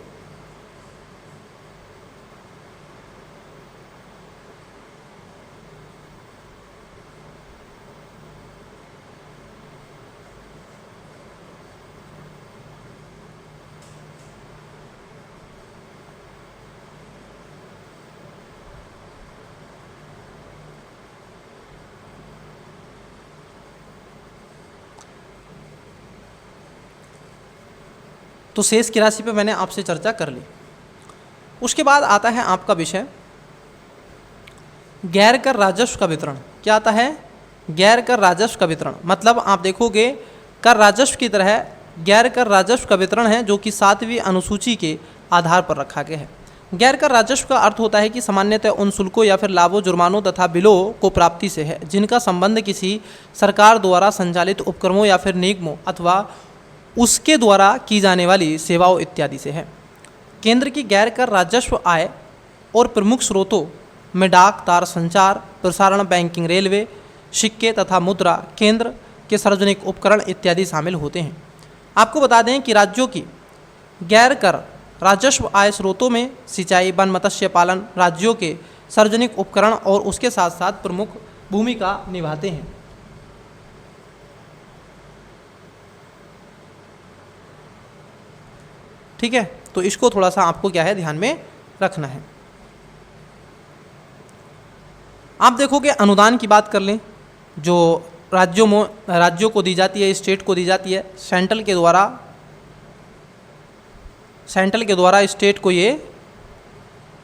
तो शेष की राशि पे मैंने आपसे चर्चा कर ली। उसके बाद आता है आपका विषय गैर कर राजस्व का वितरण। क्या आता है, गैर कर राजस्व का वितरण, मतलब आप देखोगे कर राजस्व की तरह गैर कर राजस्व का वितरण है जो कि 7वीं अनुसूची के आधार पर रखा गया है। गैर कर राजस्व का अर्थ होता है कि सामान्यतः उन शुल्कों या फिर लाभों, जुर्मानों तथा बिलों को प्राप्ति से है जिनका संबंध किसी सरकार द्वारा संचालित उपक्रमों या फिर निगमों अथवा उसके द्वारा की जाने वाली सेवाओं इत्यादि से है। केंद्र की गैर कर राजस्व आय और प्रमुख स्रोतों में डाक, तार संचार, प्रसारण, बैंकिंग, रेलवे, सिक्के तथा मुद्रा, केंद्र के सार्वजनिक उपकरण इत्यादि शामिल होते हैं। आपको बता दें कि राज्यों की गैर कर राजस्व आय स्रोतों में सिंचाई, वन, मत्स्य पालन राज्यों के सार्वजनिक उपकरण और उसके साथ साथ प्रमुख भूमिका निभाते हैं। ठीक है, तो इसको थोड़ा सा आपको क्या है, ध्यान में रखना है। आप देखोगे अनुदान की बात कर लें, जो राज्यों को दी जाती है, स्टेट को दी जाती है, सेंट्रल के द्वारा स्टेट को ये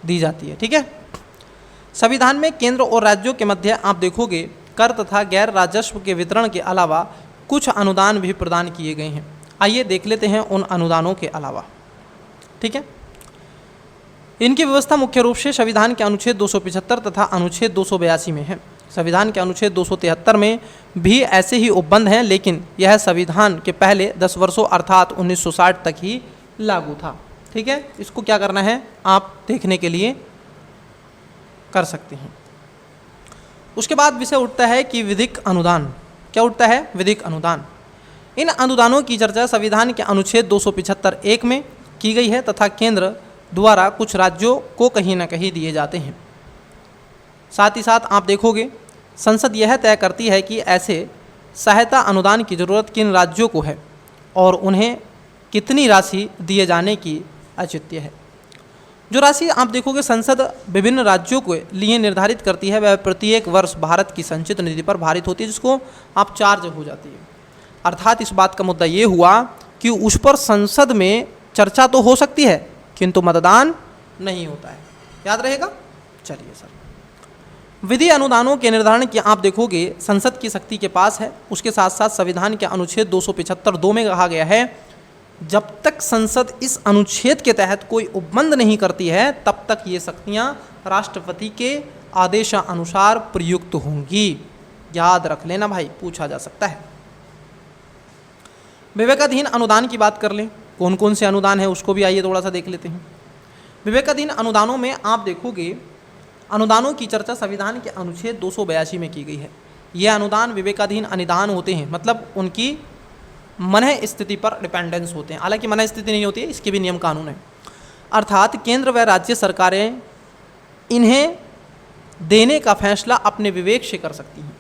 दी जाती है। ठीक है, संविधान में केंद्र और राज्यों के मध्य आप देखोगे कर तथा गैर राजस्व के वितरण के अलावा कुछ अनुदान भी प्रदान किए गए हैं। आइए देख लेते हैं उन अनुदानों के अलावा। ठीक है, इनकी व्यवस्था मुख्य रूप से संविधान के अनुच्छेद 275 तथा अनुच्छेद 282 में है। संविधान के अनुच्छेद 273 में भी ऐसे ही उपबंध हैं, लेकिन यह संविधान के पहले 10 वर्षों अर्थात 1960 तक ही लागू था। ठीक है, इसको क्या करना है, आप देखने के लिए कर सकते हैं। उसके बाद विषय उठता है कि विधिक अनुदान। क्या उठता है, विधिक अनुदान। इन अनुदानों की चर्चा संविधान के अनुच्छेद 275(1) में की गई है तथा केंद्र द्वारा कुछ राज्यों को कहीं ना कहीं दिए जाते हैं। साथ ही साथ आप देखोगे संसद यह तय करती है कि ऐसे सहायता अनुदान की जरूरत किन राज्यों को है और उन्हें कितनी राशि दिए जाने की औचित्य है। जो राशि आप देखोगे संसद विभिन्न राज्यों के लिए निर्धारित करती है, वह प्रत्येक वर्ष भारत की संचित निधि पर भारित होती है, जिसको आप चार्ज हो जाती है। अर्थात इस बात का मुद्दा ये हुआ कि उस पर संसद में चर्चा तो हो सकती है किंतु मतदान नहीं होता है। याद रहेगा। चलिए सर, विधि अनुदानों के निर्धारण की आप देखोगे संसद की शक्ति के पास है। उसके साथ साथ संविधान के अनुच्छेद 275(2) में कहा गया है, जब तक संसद इस अनुच्छेद के तहत कोई उपबंध नहीं करती है तब तक ये शक्तियां राष्ट्रपति के आदेशानुसार प्रयुक्त होंगी। याद रख लेना भाई, पूछा जा सकता है। विवेकाधीन अनुदान की बात कर लें, कौन कौन से अनुदान है उसको भी आइए थोड़ा सा देख लेते हैं। विवेकाधीन अनुदानों में आप देखोगे अनुदानों की चर्चा संविधान के अनुच्छेद 282 में की गई है। ये अनुदान विवेकाधीन अनुदान होते हैं, मतलब उनकी मनः स्थिति पर डिपेंडेंस होते हैं। हालांकि मनः स्थिति नहीं होती है, इसके भी नियम कानून है। अर्थात केंद्र व राज्य सरकारें इन्हें देने का फैसला अपने विवेक से कर सकती हैं।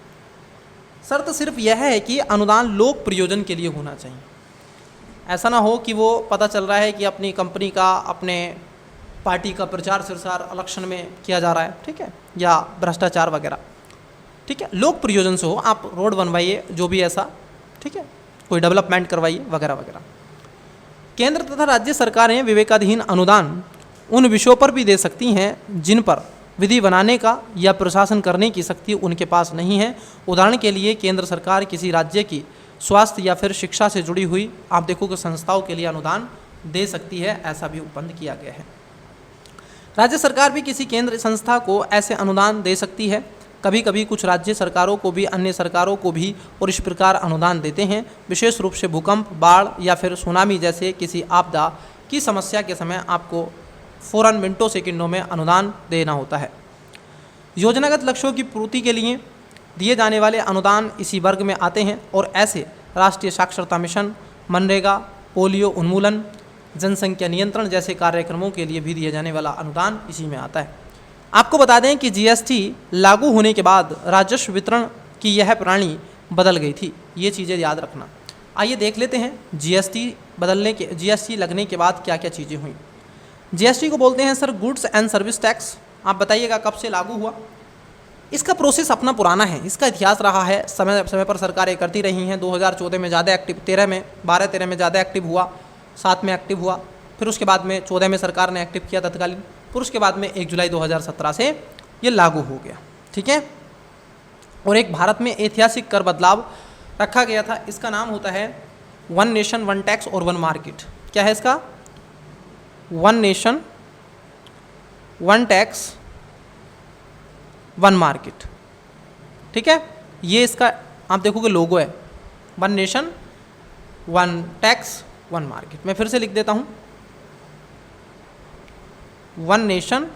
शर्त सिर्फ यह है कि अनुदान लोक प्रयोजन के लिए होना चाहिए। ऐसा ना हो कि वो पता चल रहा है कि अपनी कंपनी का, अपने पार्टी का प्रचार प्रसार इलेक्शन में किया जा रहा है, ठीक है, या भ्रष्टाचार वगैरह, ठीक है। लोक प्रयोजन से हो, आप रोड बनवाइए, जो भी ऐसा, ठीक है, कोई डेवलपमेंट करवाइए वगैरह वगैरह। केंद्र तथा राज्य सरकारें विवेकाधीन अनुदान उन विषयों पर भी दे सकती हैं जिन पर विधि बनाने का या प्रशासन करने की शक्ति उनके पास नहीं है। उदाहरण के लिए केंद्र सरकार किसी राज्य की स्वास्थ्य या फिर शिक्षा से जुड़ी हुई आप देखोगे संस्थाओं के लिए अनुदान दे सकती है, ऐसा भी उपबंध किया गया है। राज्य सरकार भी किसी केंद्र संस्था को ऐसे अनुदान दे सकती है। कभी कभी कुछ राज्य सरकारों को भी अन्य सरकारों को भी और इस प्रकार अनुदान देते हैं। विशेष रूप से भूकंप, बाढ़ या फिर सुनामी जैसे किसी आपदा की समस्या के समय आपको फ़ौरन मिनटों सेकंडों में अनुदान देना होता है। योजनागत लक्ष्यों की पूर्ति के लिए दिए जाने वाले अनुदान इसी वर्ग में आते हैं और ऐसे राष्ट्रीय साक्षरता मिशन, मनरेगा, पोलियो उन्मूलन, जनसंख्या नियंत्रण जैसे कार्यक्रमों के लिए भी दिए जाने वाला अनुदान इसी में आता है। आपको बता दें कि जीएसटी लागू होने के बाद राजस्व वितरण की यह प्रणाली बदल गई थी। ये चीज़ें याद रखना। आइए देख लेते हैं जीएसटी लगने के बाद क्या क्या चीज़ें हुई। जीएसटी को बोलते हैं sir goods and service tax. आप बताइएगा कब से लागू हुआ। इसका प्रोसेस अपना पुराना है, इसका इतिहास रहा है, समय समय पर सरकारें करती रही हैं। 2014 में ज़्यादा एक्टिव, 12-13 में ज़्यादा एक्टिव हुआ, 7 में एक्टिव हुआ, फिर उसके बाद में 14 में सरकार ने एक्टिव किया तत्कालीन, फिर उसके बाद में 1 जुलाई 2017 से ये लागू हो गया, ठीक है। और एक भारत में ऐतिहासिक कर बदलाव रखा गया था, इसका नाम होता है वन नेशन वन टैक्स और वन मार्केट। क्या है इसका? One nation one tax one market, ठीक है। ये इसका आप देखोगे लोगो है, one nation one tax one market. मैं फिर से लिख देता हूँ, one nation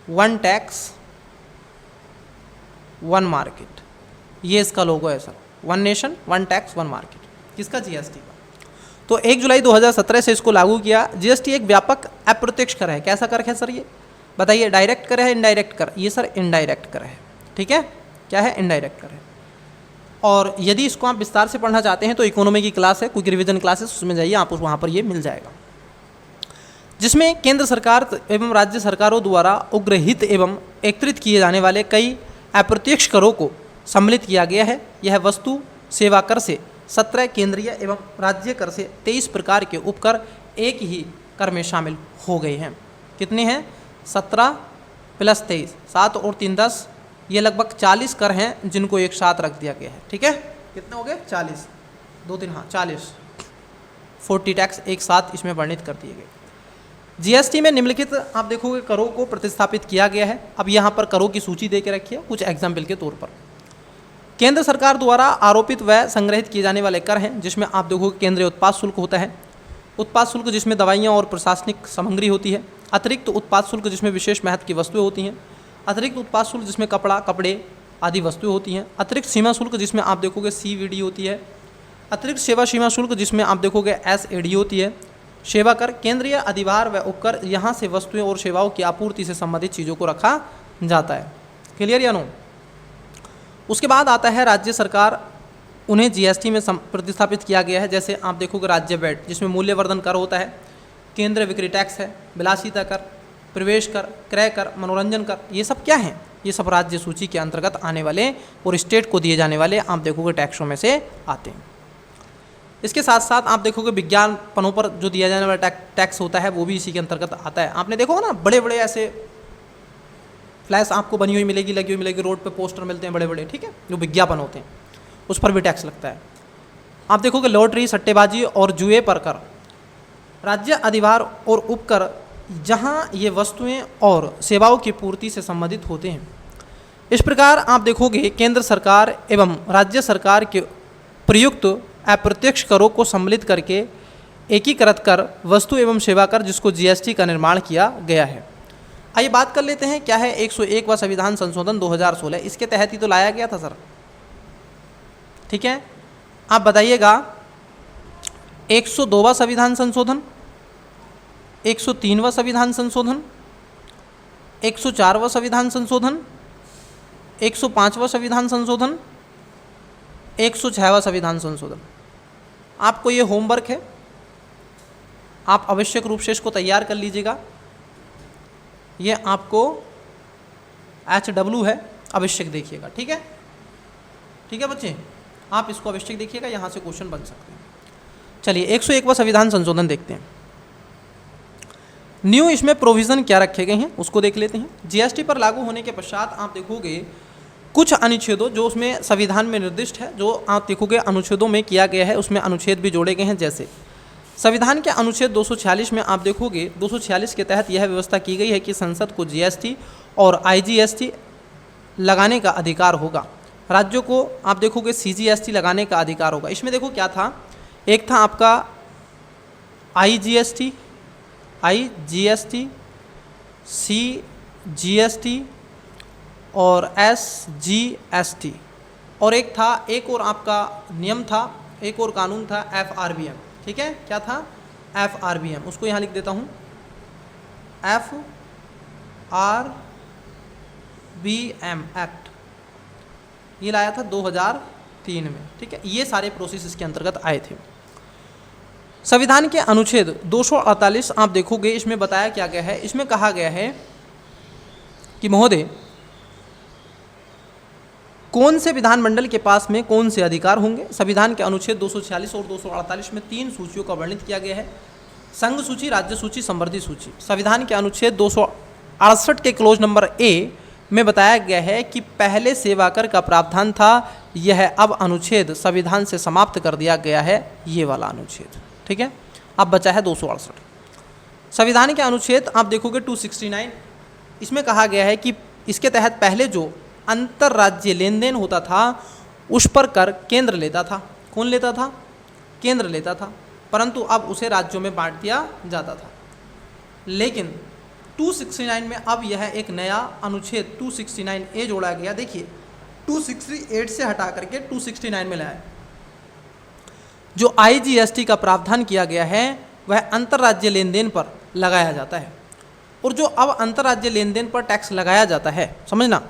one tax one market, ये इसका लोगो है sir. One nation one tax one market, किसका? जीएसटी का। तो 1 जुलाई 2017 से इसको लागू किया। जीएसटी एक व्यापक अप्रत्यक्ष कर है। कैसा कर है सर ये? बताइए, डायरेक्ट कर है, इनडायरेक्ट कर? ये सर इनडायरेक्ट कर है, ठीक है। क्या है? इनडायरेक्ट कर है। और यदि इसको आप विस्तार से पढ़ना चाहते हैं तो इकोनॉमी की क्लास है, क्विक रिवीजन क्लासेस, उसमें जाइए आप, वहाँ पर ये मिल जाएगा, जिसमें केंद्र सरकार एवं राज्य सरकारों द्वारा उग्रहित एवं एकत्रित किए जाने वाले कई अप्रत्यक्ष करों को सम्मिलित किया गया है। यह वस्तु सेवा कर से 17 केंद्रीय एवं राज्य कर से 23 प्रकार के उपकर एक ही कर में शामिल हो गए हैं। कितने हैं? 17 + 23, 7 और 3 10, ये लगभग 40 कर हैं जिनको एक साथ रख दिया गया है, ठीक है। कितने हो गए? 40, 2 3 हाँ 40, 40 टैक्स एक साथ इसमें वर्णित कर दिए गए। जीएसटी में निम्नलिखित आप देखोगे करों को प्रतिस्थापित किया गया है। अब यहाँ पर करों की सूची दे के रखी है कुछ एग्जाम्पल के तौर पर। केंद्र सरकार द्वारा आरोपित व संग्रहित किए जाने वाले कर हैं, जिसमें आप देखोगे केंद्रीय उत्पाद शुल्क होता है, उत्पाद शुल्क जिसमें दवाइयाँ और प्रशासनिक सामग्री होती है, अतिरिक्त उत्पाद शुल्क जिसमें विशेष महत्व की वस्तुएं होती हैं, अतिरिक्त उत्पाद शुल्क जिसमें कपड़े आदि वस्तुएं होती हैं, अतिरिक्त सीमा शुल्क जिसमें आप देखोगे CVD होती है, अतिरिक्त सेवा सीमा शुल्क जिसमें आप देखोगे SAD होती है, सेवा कर, केंद्रीय अधिभार व उपकर, यहाँ से वस्तुएं और सेवाओं की आपूर्ति से संबंधित चीज़ों को रखा जाता है। क्लियर या नो? उसके बाद आता है राज्य सरकार, उन्हें जीएसटी में प्रतिस्थापित किया गया है। जैसे आप देखोगे राज्य वैट जिसमें मूल्यवर्धन कर होता है, केंद्र विक्री टैक्स है, विलासिता कर, प्रवेश कर, क्रय कर, मनोरंजन कर, ये सब क्या हैं? ये सब राज्य सूची के अंतर्गत आने वाले और स्टेट को दिए जाने वाले आप देखोगे टैक्सों में से आते हैं। इसके साथ साथ आप देखोगे विज्ञापनों पर जो दिया जाने वाला टैक्स होता है वो भी इसी के अंतर्गत आता है। आपने देखोगे ना बड़े बड़े ऐसे फ्लैश आपको बनी हुई मिलेगी, लगी हुई मिलेगी, रोड पे पोस्टर मिलते हैं बड़े बड़े, ठीक है, जो विज्ञापन होते हैं, उस पर भी टैक्स लगता है। आप देखोगे लॉटरी, सट्टेबाजी और जुए पर कर, राज्य अधिभार और उपकर, जहाँ ये वस्तुएं और सेवाओं की पूर्ति से संबंधित होते हैं। इस प्रकार आप देखोगे केंद्र सरकार एवं राज्य सरकार के प्रयुक्त अप्रत्यक्ष करों को सम्मिलित करके एकीकृत कर वस्तु एवं सेवा कर जिसको जीएसटी का निर्माण किया गया है। आइए बात कर लेते हैं क्या है 101वां संविधान संशोधन 2016, इसके तहत ही तो लाया गया था सर। ठीक है, आप बताइएगा 102वां संविधान संशोधन, 103वां संविधान संशोधन, 104वां संविधान संशोधन, 105वां संविधान संशोधन, 106वां संविधान संशोधन। आपको ये होमवर्क है, आप आवश्यक रूप से इसको तैयार कर लीजिएगा। ये आपको HW है, आवश्यक देखिएगा। ठीक है, ठीक है बच्चे, आप इसको आवश्यक देखिएगा, यहाँ से क्वेश्चन बन सकते हैं। चलिए 101वां संविधान संशोधन देखते हैं। न्यू इसमें प्रोविज़न क्या रखे गए हैं उसको देख लेते हैं। जीएसटी पर लागू होने के पश्चात आप देखोगे कुछ अनुच्छेदों जो उसमें संविधान में निर्दिष्ट है, जो आप देखोगे अनुच्छेदों में किया गया है, उसमें अनुच्छेद भी जोड़े गए हैं। जैसे संविधान के अनुच्छेद 246 में आप देखोगे 246 के तहत यह व्यवस्था की गई है कि संसद को जीएसटी और आईजीएसटी लगाने का अधिकार होगा। राज्यों को आप देखोगे सीजीएसटी लगाने का अधिकार होगा। इसमें देखो क्या था, एक था आपका आईजीएसटी, सीजीएसटी और एसजीएसटी, और एक था, एक और आपका नियम था, एक और कानून था एफआरबीएम। ठीक है, क्या था एफआरबीएम, उसको यहाँ लिख देता हूँ एफआरबीएम एक्ट, ये लाया था 2003 में। ठीक है, ये सारे प्रोसेस इसके अंतर्गत आए थे। संविधान के अनुच्छेद 248 आप देखोगे, इसमें बताया क्या गया है, इसमें कहा गया है कि महोदय कौन से विधानमंडल के पास में कौन से अधिकार होंगे। संविधान के अनुच्छेद 246 और 248 में 3 सूचियों का वर्णित किया गया है, संघ सूची, राज्य सूची, समवर्ती सूची। संविधान के अनुच्छेद 268 के क्लोज नंबर ए में बताया गया है कि पहले सेवा कर का प्रावधान था, यह अब अनुच्छेद संविधान से समाप्त कर दिया गया है, ये वाला अनुच्छेद। ठीक है, अब बचा है 268। संविधान के अनुच्छेद आप देखोगे 269, इसमें कहा गया है कि इसके तहत पहले जो अंतर्राज्यीय लेन देन होता था उस पर कर केंद्र लेता था। कौन लेता था? केंद्र लेता था, परंतु अब उसे राज्यों में बांट दिया जाता था। लेकिन 269 में अब यह एक नया अनुच्छेद 269A जोड़ा गया। देखिए 268 से हटा करके 269 में लाया। जो आईजीएसटी का प्रावधान किया गया है वह अंतर्राज्यीय लेन देन पर लगाया जाता है, और जो अब अंतर्राज्यीय लेन देन पर टैक्स लगाया जाता है, समझना,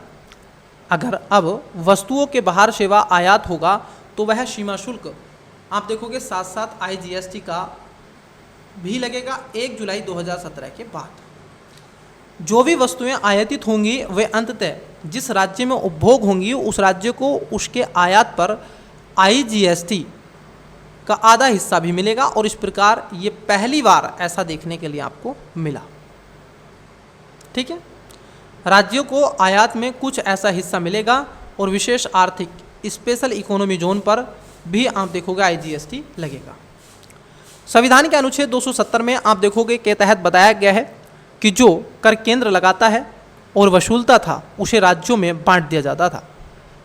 अगर अब वस्तुओं के बाहर सेवा आयात होगा तो वह सीमा शुल्क आप देखोगे साथ साथ आईजीएसटी का भी लगेगा 1 जुलाई 2017 के बाद। जो भी वस्तुएं आयातित होंगी वे अंततः जिस राज्य में उपभोग होंगी उस राज्य को उसके आयात पर आईजीएसटी का आधा हिस्सा भी मिलेगा, और इस प्रकार ये पहली बार ऐसा देखने के लिए आपको मिला। ठीक है, राज्यों को आयात में कुछ ऐसा हिस्सा मिलेगा, और विशेष आर्थिक स्पेशल इकोनॉमी जोन पर भी आप देखोगे आईजीएसटी लगेगा। संविधान के अनुच्छेद 270 में आप देखोगे के तहत बताया गया है कि जो कर केंद्र लगाता है और वसूलता था उसे राज्यों में बांट दिया जाता था।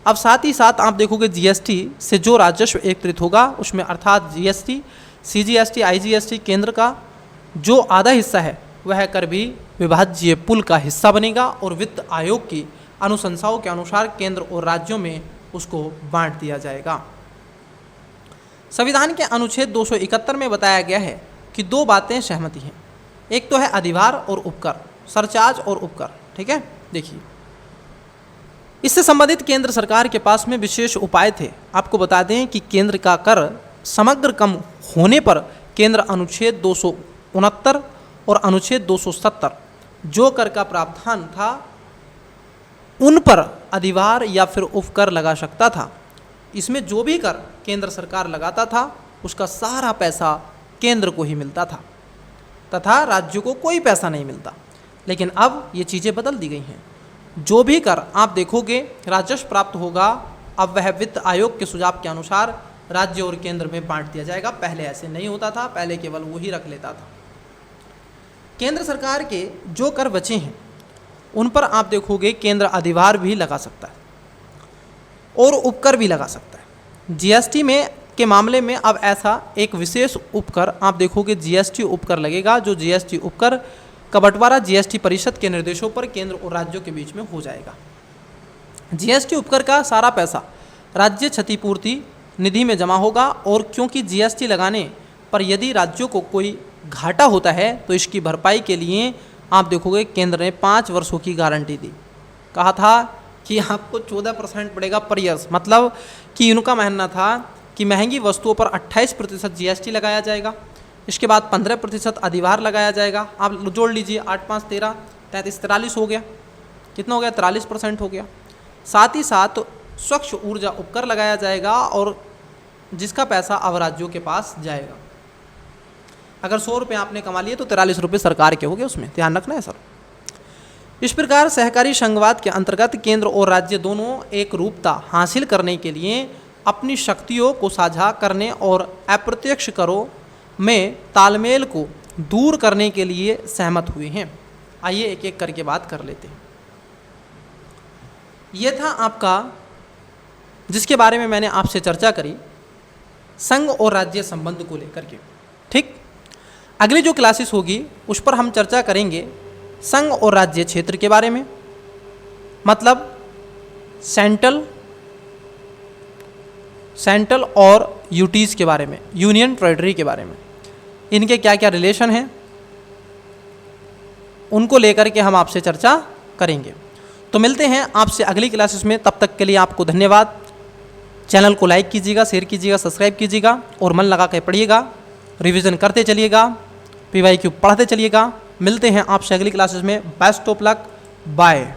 अब साथ ही साथ आप देखोगे जीएसटी से जो राजस्व एकत्रित होगा उसमें अर्थात जीएसटी, सीजीएसटी, आईजीएसटी केंद्र का जो आधा हिस्सा है वह कर भी विभाज्य पुल का हिस्सा बनेगा, और वित्त आयोग की अनुशंसाओं के अनुसार केंद्र और राज्यों में उसको बांट दिया जाएगा। संविधान के अनुच्छेद 271 में बताया गया है कि 2 बातें सहमति हैं, एक तो है अधिभार और उपकर, सरचार्ज और उपकर। ठीक है, देखिए इससे संबंधित केंद्र सरकार के पास में विशेष उपाय थे। आपको बता दें कि केंद्र का कर समग्र कम होने पर केंद्र अनुच्छेद 269 और अनुच्छेद 270 जो कर का प्रावधान था उन पर अधिभार या फिर उपकर लगा सकता था। इसमें जो भी कर केंद्र सरकार लगाता था उसका सारा पैसा केंद्र को ही मिलता था तथा राज्यों को कोई पैसा नहीं मिलता। लेकिन अब ये चीज़ें बदल दी गई हैं। जो भी कर आप देखोगे राजस्व प्राप्त होगा, अब वह वित्त आयोग के सुझाव के अनुसार राज्य और केंद्र में बांट दिया जाएगा। पहले ऐसे नहीं होता था, पहले केवल वही रख लेता था। केंद्र सरकार के जो कर बचे हैं उन पर आप देखोगे केंद्र अधिभार भी लगा सकता है और उपकर भी लगा सकता है। जीएसटी में के मामले में अब ऐसा एक विशेष उपकर आप देखोगे जीएसटी उपकर लगेगा। जो जीएसटी उपकर का बंटवारा जीएसटी परिषद के निर्देशों पर केंद्र और राज्यों के बीच में हो जाएगा। जीएसटी उपकर का सारा पैसा राज्य क्षतिपूर्ति निधि में जमा होगा और क्योंकि जीएसटी लगाने पर यदि राज्यों को कोई घाटा होता है तो इसकी भरपाई के लिए आप देखोगे केंद्र ने 5 वर्षों की गारंटी दी। कहा था कि आपको 14% पड़ेगा पर ईयर्स, मतलब कि उनका मानना था कि महंगी वस्तुओं पर 28% जीएसटी लगाया जाएगा, इसके बाद 15% अधिभार लगाया जाएगा। आप जोड़ लीजिए 8 5 13 33 43 हो गया, कितना हो गया 43% हो गया। साथ ही साथ स्वच्छ ऊर्जा उपकर लगाया जाएगा और जिसका पैसा अब राज्यों के पास जाएगा। अगर 100 रुपये आपने कमा लिए तो 43 रुपये सरकार के हो गए, उसमें ध्यान रखना है सर। इस प्रकार सहकारी संघवाद के अंतर्गत केंद्र और राज्य दोनों एक रूपता हासिल करने के लिए अपनी शक्तियों को साझा करने और अप्रत्यक्ष करों में तालमेल को दूर करने के लिए सहमत हुए हैं। आइए एक एक करके बात कर लेते हैं। यह था आपका जिसके बारे में मैंने आपसे चर्चा करी, संघ और राज्य संबंध को लेकर के। ठीक, अगली जो क्लासेस होगी उस पर हम चर्चा करेंगे संघ और राज्य क्षेत्र के बारे में, मतलब सेंट्रल और यूटीज के बारे में, यूनियन टेरिटरी के बारे में, इनके क्या क्या रिलेशन हैं उनको लेकर के हम आपसे चर्चा करेंगे। तो मिलते हैं आपसे अगली क्लासेस में, तब तक के लिए आपको धन्यवाद। चैनल को लाइक कीजिएगा, शेयर कीजिएगा, सब्सक्राइब कीजिएगा और मन लगा के पढ़िएगा, रिवीजन करते चलिएगा, PYQ पढ़ते चलिएगा। मिलते हैं आपसे अगली क्लासेस में। Best of luck, bye.